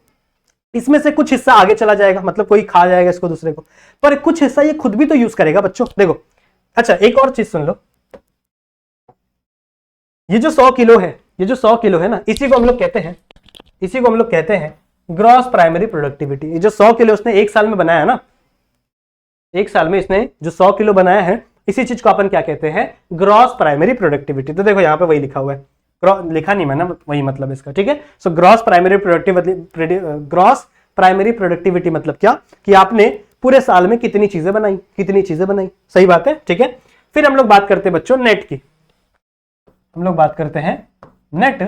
इसमें से कुछ हिस्सा आगे चला जाएगा, मतलब कोई खा जाएगा इसको दूसरे को, पर कुछ हिस्सा ये खुद भी तो यूज करेगा बच्चों। देखो, अच्छा एक और चीज सुन लो, ये जो 100 किलो है, ये जो 100 किलो है ना, इसी को हम लोग कहते हैं, इसी को हम लोग कहते हैं ग्रॉस प्राइमरी प्रोडक्टिविटी। ये जो 100 किलो उसने एक साल में बनाया ना, एक साल में इसने जो 100 किलो बनाया है, इसी चीज को अपन क्या कहते हैं? Gross primary productivity. तो देखो यहाँ पे वही लिखा हुआ है, लिखा नहीं मैंने, वही मतलब इसका। ठीक है। So gross primary productivity, gross primary productivity मतलब क्या, कि आपने पूरे साल में कितनी चीजें बनाई, कितनी चीजें बनाई। सही बात है। ठीक है। फिर हम लोग बात करते हैं बच्चों नेट की, हम लोग बात करते हैं नेट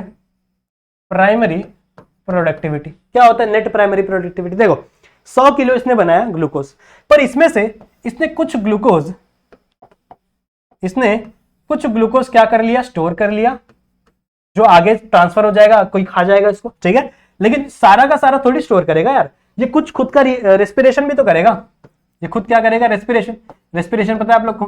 प्राइमरी प्रोडक्टिविटी। क्या होता है नेट प्राइमरी प्रोडक्टिविटी? देखो 100 किलो इसने बनाया ग्लूकोज, पर इसमें से इसने कुछ ग्लूकोज, इसने कुछ ग्लूकोज क्या कर लिया? स्टोर कर लिया, जो आगे ट्रांसफर हो जाएगा, कोई खा जाएगा इसको। ठीक है। लेकिन सारा का सारा थोड़ी स्टोर करेगा यार, ये कुछ खुद का रेस्पिरेशन भी तो करेगा। ये खुद क्या करेगा? रेस्पिरेशन। रेस्पिरेशन पता है आप लोग को?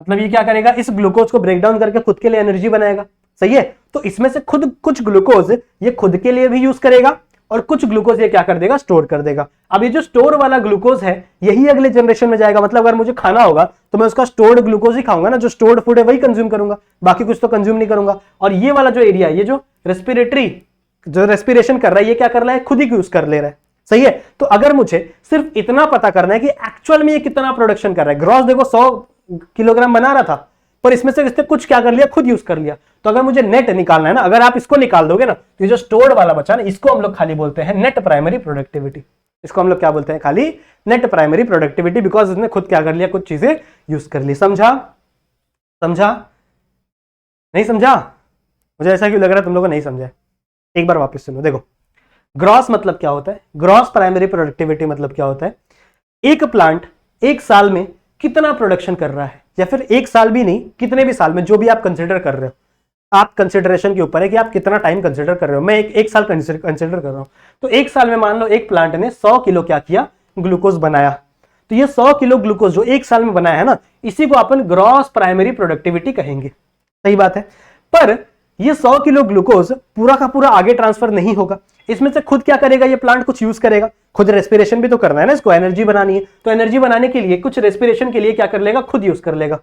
मतलब ये क्या करेगा? इस ग्लूकोज को ब्रेक डाउन करके खुद के लिए एनर्जी बनाएगा। सही है। तो इसमें से खुद कुछ ग्लूकोज ये खुद के लिए भी यूज करेगा और कुछ ग्लूकोज ये क्या कर देगा? स्टोर कर देगा। अब ये जो स्टोर वाला ग्लूकोज है यही अगले जनरेशन में जाएगा। मतलब अगर मुझे खाना होगा तो मैं उसका स्टोर्ड ग्लूकोज ही खाऊंगा ना, जो स्टोर्ड फूड है वही कंज्यूम करूंगा, बाकी कुछ तो कंज्यूम नहीं करूंगा। और ये वाला जो एरिया, ये जो रेस्पिरेटरी, जो रेस्पिरेशन कर रहा है, ये क्या कर रहा है? खुद ही यूज कर ले रहा है। सही है। तो अगर मुझे सिर्फ इतना पता करना है कि एक्चुअल में ये कितना प्रोडक्शन कर रहा है, ग्रॉस देखो 100 किलोग्राम बना रहा था, पर इसमें से इसने कुछ क्या कर लिया? खुद यूज कर लिया। तो अगर मुझे नेट निकालना है ना, अगर आप इसको निकाल दोगे ना, तो ये जो स्टोर्ड वाला बचा ना, इसको हम लोग खाली बोलते हैं नेट प्राइमरी प्रोडक्टिविटी। इसको हम लोग क्या बोलते हैं? खाली नेट प्राइमरी प्रोडक्टिविटी, बिकॉज इसने खुद क्या कर लिया? कुछ चीजें यूज कर ली। समझा? समझा? नहीं समझा? मुझे ऐसा क्यों लग रहा है तुम लोगों को नहीं समझा। एक बार वापस सुनो। देखो ग्रॉस मतलब क्या होता है? ग्रॉस प्राइमरी प्रोडक्टिविटी मतलब क्या होता है? एक प्लांट एक साल में कितना प्रोडक्शन कर रहा है, या फिर एक साल भी नहीं, कितने भी साल में, जो भी आप कंसिडर कर रहे हो, आप कंसिडरेशन के ऊपर है कि आप कितना टाइम कंसिडर कर रहे हो। मैं एक साल कंसिडर कर रहा हूं, तो एक साल में मान लो एक प्लांट ने 100 किलो क्या किया, ग्लूकोज बनाया। तो ये 100 किलो ग्लूकोज जो एक साल में बनाया है ना, इसी को अपन ग्रॉस प्राइमरी प्रोडक्टिविटी कहेंगे। सही बात है। पर ये 100 किलो ग्लूकोज पूरा का पूरा आगे ट्रांसफर नहीं होगा, इसमें से खुद क्या करेगा, ये प्लांट कुछ यूज करेगा, खुद रेस्पिरेशन भी तो करना है ना, इसको एनर्जी बनानी है, तो एनर्जी बनाने के लिए कुछ रेस्पिरेशन के लिए क्या कर लेगा, खुद यूज कर लेगा।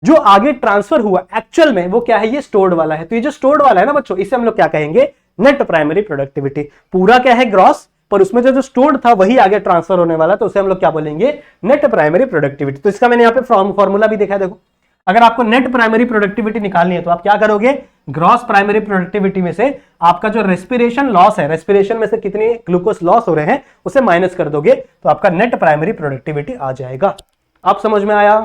जो आगे ट्रांसफर हुआ एक्चुअल में वो क्या है, ये स्टोर्ड वाला है। तो ये जो स्टोर्ड वाला है ना बच्चों, इसे हम लोग क्या कहेंगे, नेट प्राइमरी प्रोडक्टिविटी। पूरा क्या है, ग्रॉस, पर उसमें जो स्टोर्ड था वही आगे ट्रांसफर होने वाला, तो उसे हम लोग क्या बोलेंगे, नेट प्राइमरी प्रोडक्टिविटी। तो इसका मैंने यहाँ पे फॉर्मूला भी देखा है, देखो अगर आपको नेट प्राइमरी प्रोडक्टिविटी निकालनी है तो आप क्या करोगे, ग्रॉस प्राइमरी प्रोडक्टिविटी में से आपका जो रेस्पिरेशन लॉस है, रेस्पिरेशन में से कितनी ग्लूकोज लॉस हो रहे हैं उसे माइनस कर दोगे, तो आपका नेट प्राइमरी प्रोडक्टिविटी आ जाएगा। आप समझ में आया?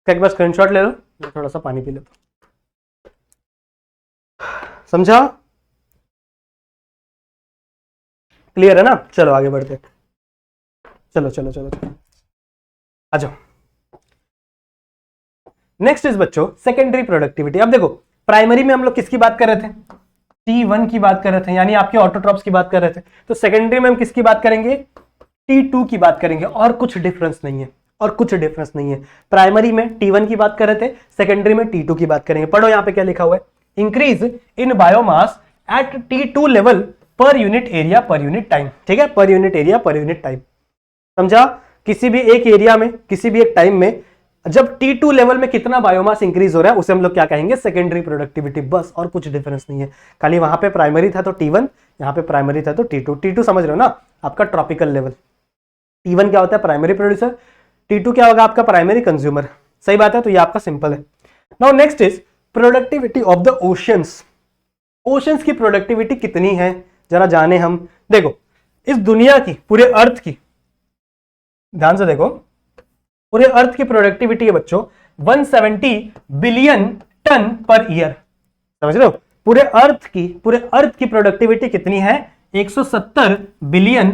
एक बार स्क्रीनशॉट ले लो, मैं थोड़ा सा पानी पी लेता हूं। समझा? क्लियर है ना? चलो आगे बढ़ते, चलो चलो चलो चलो आ जाओ। नेक्स्ट इज बच्चों सेकेंडरी प्रोडक्टिविटी। अब देखो प्राइमरी में हम लोग किसकी बात कर रहे थे, T1 की बात कर रहे थे, यानी आपके ऑटोट्रॉप्स की बात कर रहे थे। तो सेकेंडरी में हम किसकी बात करेंगे, T2 की बात करेंगे, और कुछ डिफरेंस नहीं है, और कुछ डिफरेंस नहीं है। प्राइमरी में T1 की बात कर रहे थे, सेकेंडरी में T2 की बात करेंगे। पढ़ो यहां पे क्या लिखा हुआ है, increase in biomass at T2 level per unit area per unit time. ठीक है, per unit area per unit time. समझा? किसी भी एक एरिया में, किसी भी एक टाइम में जब T2 लेवल में कितना बायोमास इंक्रीज हो रहा है उसे हम लोग क्या कहेंगे, सेकेंडरी प्रोडक्टिविटी। बस, और कुछ डिफरेंस नहीं है। खाली वहां पे प्राइमरी था तो T1, यहां पे प्राइमरी था तो T2। T2 समझ रहे हो ना, आपका ट्रॉपिकल लेवल। T1 क्या होता है, प्राइमरी प्रोड्यूसर। T2 क्या होगा, आपका प्राइमरी कंज्यूमर। सही बात है, तो ये आपका सिंपल है। Now next is productivity of the oceans. Oceans की प्रोडक्टिविटी कितनी है जरा जाने हम। देखो इस दुनिया की, पूरे अर्थ की, ध्यान से देखो, पूरे अर्थ की प्रोडक्टिविटी है बच्चों 170 बिलियन टन पर ईयर। समझ रहे हो? पूरे अर्थ की प्रोडक्टिविटी कितनी है, 170 बिलियन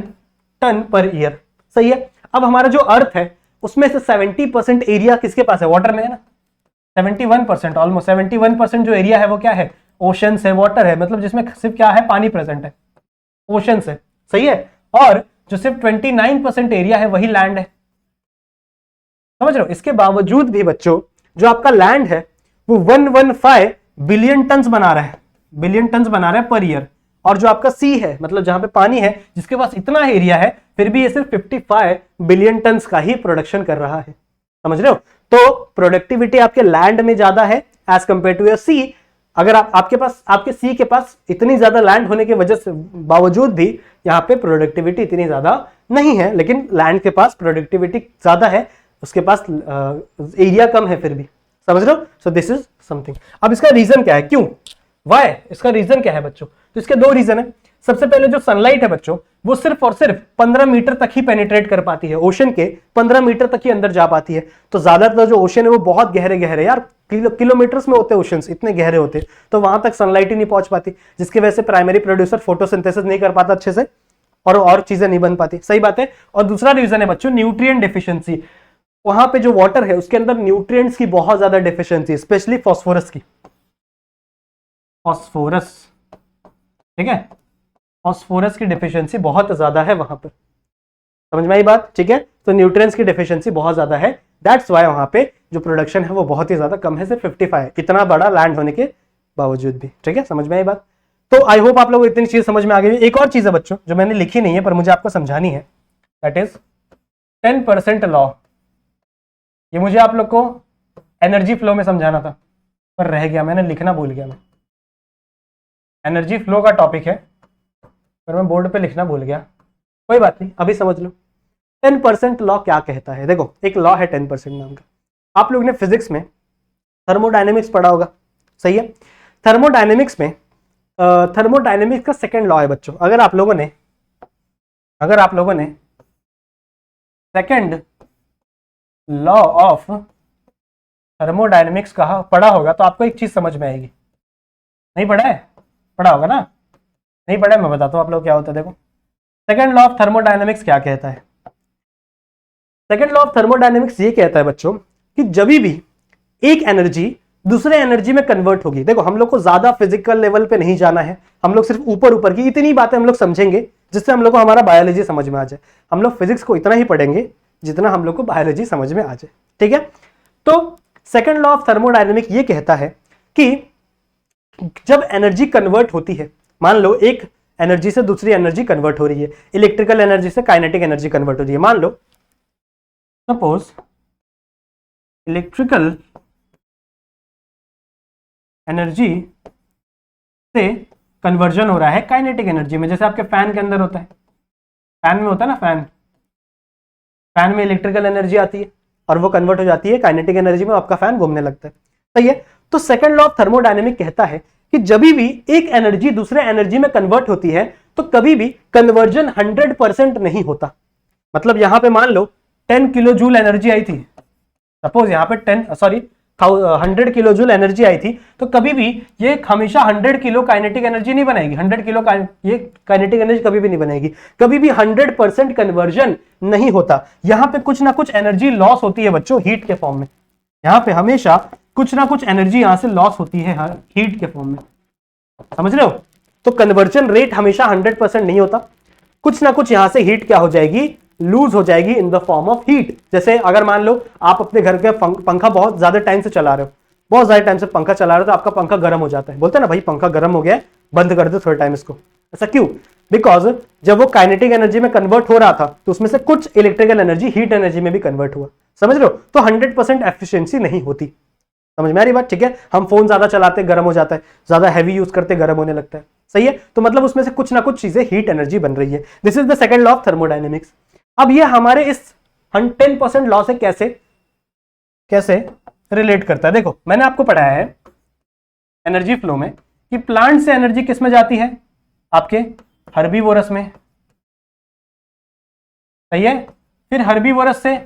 टन पर ईयर। सही है। अब हमारा जो अर्थ है उसमें से 70% एरिया किसके पास है, वाटर में है ना। 71%, ऑलमोस्ट 71% जो एरिया है वो क्या है, ओशंस है, वाटर है, मतलब जिसमें सिर्फ क्या है, पानी प्रेजेंट है, ओशंस है। सही है। और जो सिर्फ 29% एरिया है वही लैंड है। समझ रहे हो? इसके बावजूद भी बच्चों जो आपका लैंड है वो 115 बिलियन टन्स बना रहा है, बिलियन टन्स बना रहा है पर ईयर। और जो आपका सी है, मतलब जहां पे पानी है, जिसके पास इतना एरिया है, फिर भी ये सिर्फ 55 बिलियन टन्स का ही प्रोडक्शन कर रहा है। समझ रहे हो? तो प्रोडक्टिविटी आपके लैंड में ज्यादा है as compare to your sea. अगर आपके सी के पास इतनी ज्यादा लैंड होने की वजह से बावजूद भी यहाँ पे प्रोडक्टिविटी इतनी ज्यादा नहीं है, लेकिन लैंड के पास प्रोडक्टिविटी ज्यादा है, उसके पास एरिया कम है फिर भी। समझ रहे हो? सो दिस इज समथिंग। अब इसका रीजन क्या है, क्यों, वाई, इसका रीजन क्या है बच्चों? तो इसके दो रीजन है। सबसे पहले जो सनलाइट है बच्चों वो सिर्फ और सिर्फ 15 मीटर तक ही पेनिट्रेट कर पाती है, ओशन के 15 मीटर तक ही अंदर जा पाती है। तो ज्यादातर जो ओशन है वो बहुत गहरे गहरे, यार किलोमीटर्स में होते हैं ओशंस, इतने गहरे होते, तो वहां तक सनलाइट ही नहीं पहुंच पाती, जिसकी वजह से प्राइमरी प्रोड्यूसर फोटोसिंथेसिस नहीं कर पाता अच्छे से, और चीजें नहीं बन पाती। सही बात है। और दूसरा रीजन है बच्चों न्यूट्रिएंट डेफिशिएंसी। वहां पे जो वाटर है उसके अंदर न्यूट्रिएंट्स की बहुत ज्यादा डेफिशिएंसी, स्पेशली फास्फोरस की, फास्फोरस। ठीक है, फास्फोरस की डेफिशिएंसी बहुत ज्यादा है वहां पर। समझ में आई बात? ठीक है, तो न्यूट्रिएंट्स की डेफिशिएंसी बहुत ज्यादा है, दैट्स व्हाई वहां पे जो प्रोडक्शन है वो बहुत ही ज्यादा कम है, सिर्फ 55, इतना बड़ा लैंड होने के बावजूद भी। ठीक है, समझ में आई बात? तो आई होप आप लोगों को इतनी चीज समझ में आ गई। एक और चीज है बच्चों जो मैंने लिखी नहीं है पर मुझे आपको समझानी है, दैट इज 10% लॉ। ये मुझे आप लोग को एनर्जी फ्लो में समझाना था पर रह गया, मैंने लिखना भूल गया। मैं एनर्जी फ्लो का टॉपिक है पर मैं बोर्ड पे लिखना भूल गया, कोई बात नहीं, अभी समझ लो। 10% लॉ क्या कहता है? देखो एक लॉ है 10% नाम का, आप लोग ने फिजिक्स में थर्मोडायनेमिक्स पढ़ा होगा। सही है। थर्मोडायनेमिक्स में थर्मोडायनेमिक्स का सेकंड लॉ है बच्चों। अगर आप लोगों ने सेकंड लॉ ऑफ थर्मोडायनेमिक्स कहा पढ़ा होगा तो आपको एक चीज समझ में आएगी। नहीं पढ़ा है? पढ़ा होगा ना? नहीं पढ़ा है, मैं बताता हूं आप लोग क्या होता है। देखो सेकंड लॉ ऑफ थर्मोडायनेमिक्स क्या कहता है, सेकंड लॉ ऑफ थर्मोडायनेमिक्स ये कहता है बच्चों कि जब भी एक एनर्जी दूसरे एनर्जी में कन्वर्ट होगी, देखो हम लोग को ज्यादा फिजिकल लेवल पे नहीं जाना है, हम लोग सिर्फ ऊपर ऊपर की इतनी बातें हम लोग समझेंगे जिससे हम लोग को हमारा बायोलॉजी समझ में आ जाए। हम लोग फिजिक्स को इतना ही पढ़ेंगे जितना हम लोग को बायोलॉजी समझ में आ जाए, ठीक है। तो सेकंड लॉ ऑफ थर्मोडायनेमिक्स ये कहता है कि जब एनर्जी कन्वर्ट होती है, मान लो एक एनर्जी से दूसरी एनर्जी कन्वर्ट हो रही है, इलेक्ट्रिकल एनर्जी से काइनेटिक एनर्जी कन्वर्ट हो रही है, मान लो सपोज इलेक्ट्रिकल एनर्जी से कन्वर्जन हो रहा है काइनेटिक एनर्जी में, जैसे आपके फैन के अंदर होता है, फैन में होता है ना, फैन में इलेक्ट्रिकल एनर्जी आती है और वो कन्वर्ट हो जाती है काइनेटिक एनर्जी में, आपका फैन घूमने लगता है, सही है। तो सेकंड लॉ ऑफ थर्मोडायनेमिक कहता है कि जब भी एक एनर्जी दूसरे एनर्जी में कन्वर्ट होती है तो कभी भी कन्वर्जन 100% नहीं होता। मतलब यहां पे मान लो 10 किलो जूल एनर्जी आई थी, सपोज यहां पे 100 किलो जूल एनर्जी आई थी, तो कभी भी ये हमेशा 100 किलो काइनेटिक एनर्जी नहीं बनाएगी, 100 किलो ये काइनेटिक एनर्जी कभी भी नहीं बनेगी, कभी भी 100% कन्वर्जन नहीं होता। यहां पे कुछ ना कुछ एनर्जी लॉस होती है बच्चों हीट के फॉर्म में, यहां पे हमेशा कुछ ना कुछ एनर्जी यहां से लॉस होती है हीट के फॉर्म में, समझ रहे हो। तो कन्वर्जन रेट हमेशा 100% नहीं होता, कुछ ना कुछ यहां से हीट क्या हो जाएगी, लूज हो जाएगी in the form of heat. जैसे अगर मान लो आप अपने घर के पंखा बहुत ज्यादा टाइम से चला रहे हो, बहुत ज्यादा टाइम से पंखा चला रहे हो, तो आपका पंखा गर्म हो जाता है, बोलते हैं ना भाई पंखा गर्म हो गया है, बंद कर दो थोड़ा टाइम इसको। ऐसा क्यों? बिकॉज जब वो काइनेटिक एनर्जी में कन्वर्ट हो रहा था तो उसमें से कुछ इलेक्ट्रिकल एनर्जी हीट एनर्जी में भी कन्वर्ट हुआ, समझ रहे हो। तो 100% एफिशिएंसी नहीं होती, समझ में आ रही बात, ठीक है। हम फोन ज्यादा चलाते गर्म हो जाता है, ज्यादा हैवी यूज करते गर्म होने लगता है, सही है। तो मतलब उसमें से कुछ ना कुछ चीजें हीट एनर्जी बन रही है। This is the second law of thermodynamics. अब ये हमारे इस 10% लॉ से कैसे रिलेट करता है, देखो मैंने आपको पढ़ाया है एनर्जी फ्लो में कि प्लांट से एनर्जी किस में जाती है, आपके हर्बीवोरस में, सही है। फिर हर्बीवोरस से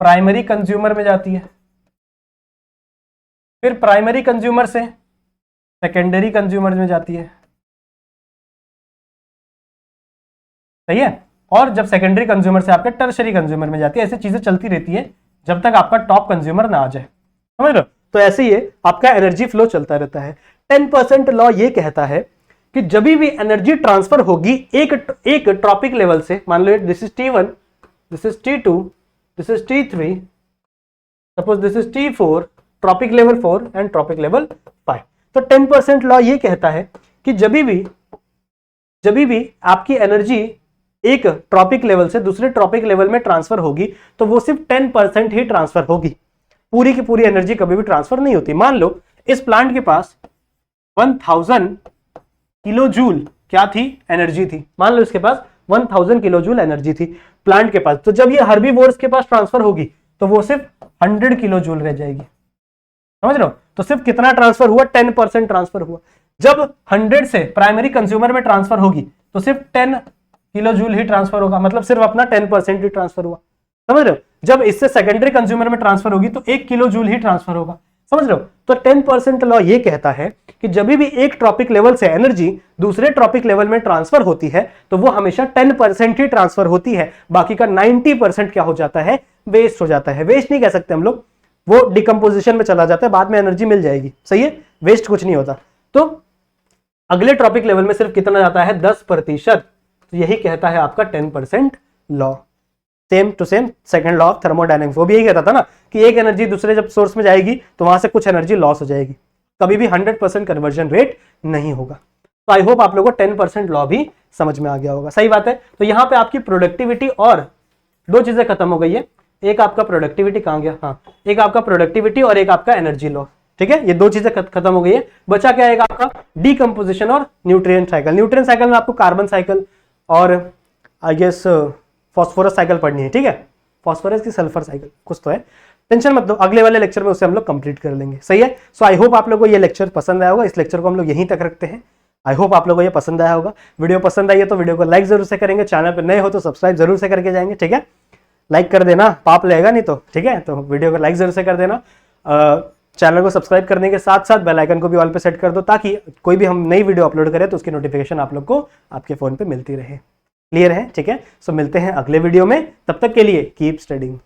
प्राइमरी कंज्यूमर में जाती है, फिर प्राइमरी कंज्यूमर से सेकेंडरी कंज्यूमर में जाती है, सही है। और जब सेकेंडरी कंज्यूमर से आपके टर्शरी कंज्यूमर में जाती है, ऐसी चीजें चलती रहती है जब तक आपका टॉप कंज्यूमर ना आ जाए, समझ लो। तो ऐसे ही आपका एनर्जी फ्लो चलता रहता है। 10% लॉ ये कहता है कि जब भी एनर्जी ट्रांसफर होगी एक ट्रॉपिक लेवल से, मान लो this is T1, this is T2, this is T3, suppose this is T4, trophic level 4 and trophic level 5। तो 10% लॉ ये कहता है कि जब भी आपकी एनर्जी एक ट्रॉपिक लेवल से दूसरे ट्रॉपिक लेवल में ट्रांसफर होगी तो वो सिर्फ 10% ही ट्रांसफर होगी, पूरी की पूरी एनर्जी कभी भी ट्रांसफर नहीं होती। मान लो इस प्लांट के पास 1000 किलो जूल क्या थी, एनर्जी थी, मान लो इसके पास 1000 किलो जूल एनर्जी थी प्लांट के पास। तो जब ये हर्बीवोर्स के पास ट्रांसफर होगी तो वो सिर्फ 100 किलो जूल रह जाएगी, समझ रहे हो। तो सिर्फ कितना ट्रांसफर हुआ, 10% ट्रांसफर हुआ। जब 100 से प्राइमरी कंज्यूमर में ट्रांसफर होगी तो सिर्फ 10 किलो जूल ही ट्रांसफर होगा, मतलब सिर्फ अपना 10% ही ट्रांसफर हुआ, समझ रहे हो। जब इससे सेकेंडरी कंज्यूमर में ट्रांसफर होगी तो 1 किलो जूल ही ट्रांसफर होगा, समझ रहे हो। तो 10% लॉ ये कहता है कि जब भी एक ट्रॉपिक लेवल से एनर्जी दूसरे ट्रॉपिक लेवल में ट्रांसफर होती है तो वो हमेशा 10% ही ट्रांसफर होती है, बाकी का 90% क्या हो जाता है, वेस्ट हो जाता है। वेस्ट नहीं कह सकते हम लोग, वो डिकम्पोजिशन में चला जाता है, बाद में एनर्जी मिल जाएगी, सही है, वेस्ट कुछ नहीं होता। तो अगले ट्रॉपिक लेवल में सिर्फ कितना जाता है, 10%। तो यही कहता है आपका 10% law. Same to same second law of thermodynamics, वो भी यही कहता था ना कि एक एनर्जी दूसरे जब सोर्स में जाएगी तो वहां से कुछ एनर्जी लॉस हो जाएगी, कभी भी 100% कन्वर्जन रेट नहीं होगा। तो आई होप आप लोगों को 10% लॉ भी समझ में आ गया होगा, सही बात है। तो यहाँ पे आपकी प्रोडक्टिविटी और दो चीजें खत्म हो गई है, एक आपका प्रोडक्टिविटी कहाँ गया, हाँ, एक आपका प्रोडक्टिविटी और एक आपका एनर्जी लॉस, ठीक है। ये दो चीजें खत्म हो गई है। बचा क्या है आपका, डीकंपोजिशन और न्यूट्रिएंट साइकिल। न्यूट्रिएंट साइकिल में आपको कार्बन साइकिल और आई गेस फॉस्फोरस साइकिल पढ़नी है, ठीक है, फॉस्फोरस की सल्फर साइकिल कुछ तो है, टेंशन मत लो, अगले वाले लेक्चर में उसे हम लोग कंप्लीट कर लेंगे, सही है। सो आई होप आप लोगों को ये लेक्चर पसंद आया होगा। इस लेक्चर को हम लोग यहीं तक रखते हैं। आई होप आप लोगों को ये पसंद आया होगा। वीडियो पसंद आई है तो वीडियो को लाइक जरूर से करेंगे, चैनल पर नए हो तो सब्सक्राइब जरूर से करके जाएंगे, ठीक है। लाइक कर देना, पाप लगेगा नहीं तो, ठीक है। तो वीडियो को लाइक जरूर से कर देना, चैनल को सब्सक्राइब करने के साथ साथ बेल आइकन को भी ऑल पे सेट कर दो ताकि कोई भी हम नई वीडियो अपलोड करें तो उसकी नोटिफिकेशन आप लोग को आपके फोन पे मिलती रहे। क्लियर है? ठीक है, सो मिलते हैं अगले वीडियो में, तब तक के लिए कीप स्टडिंग।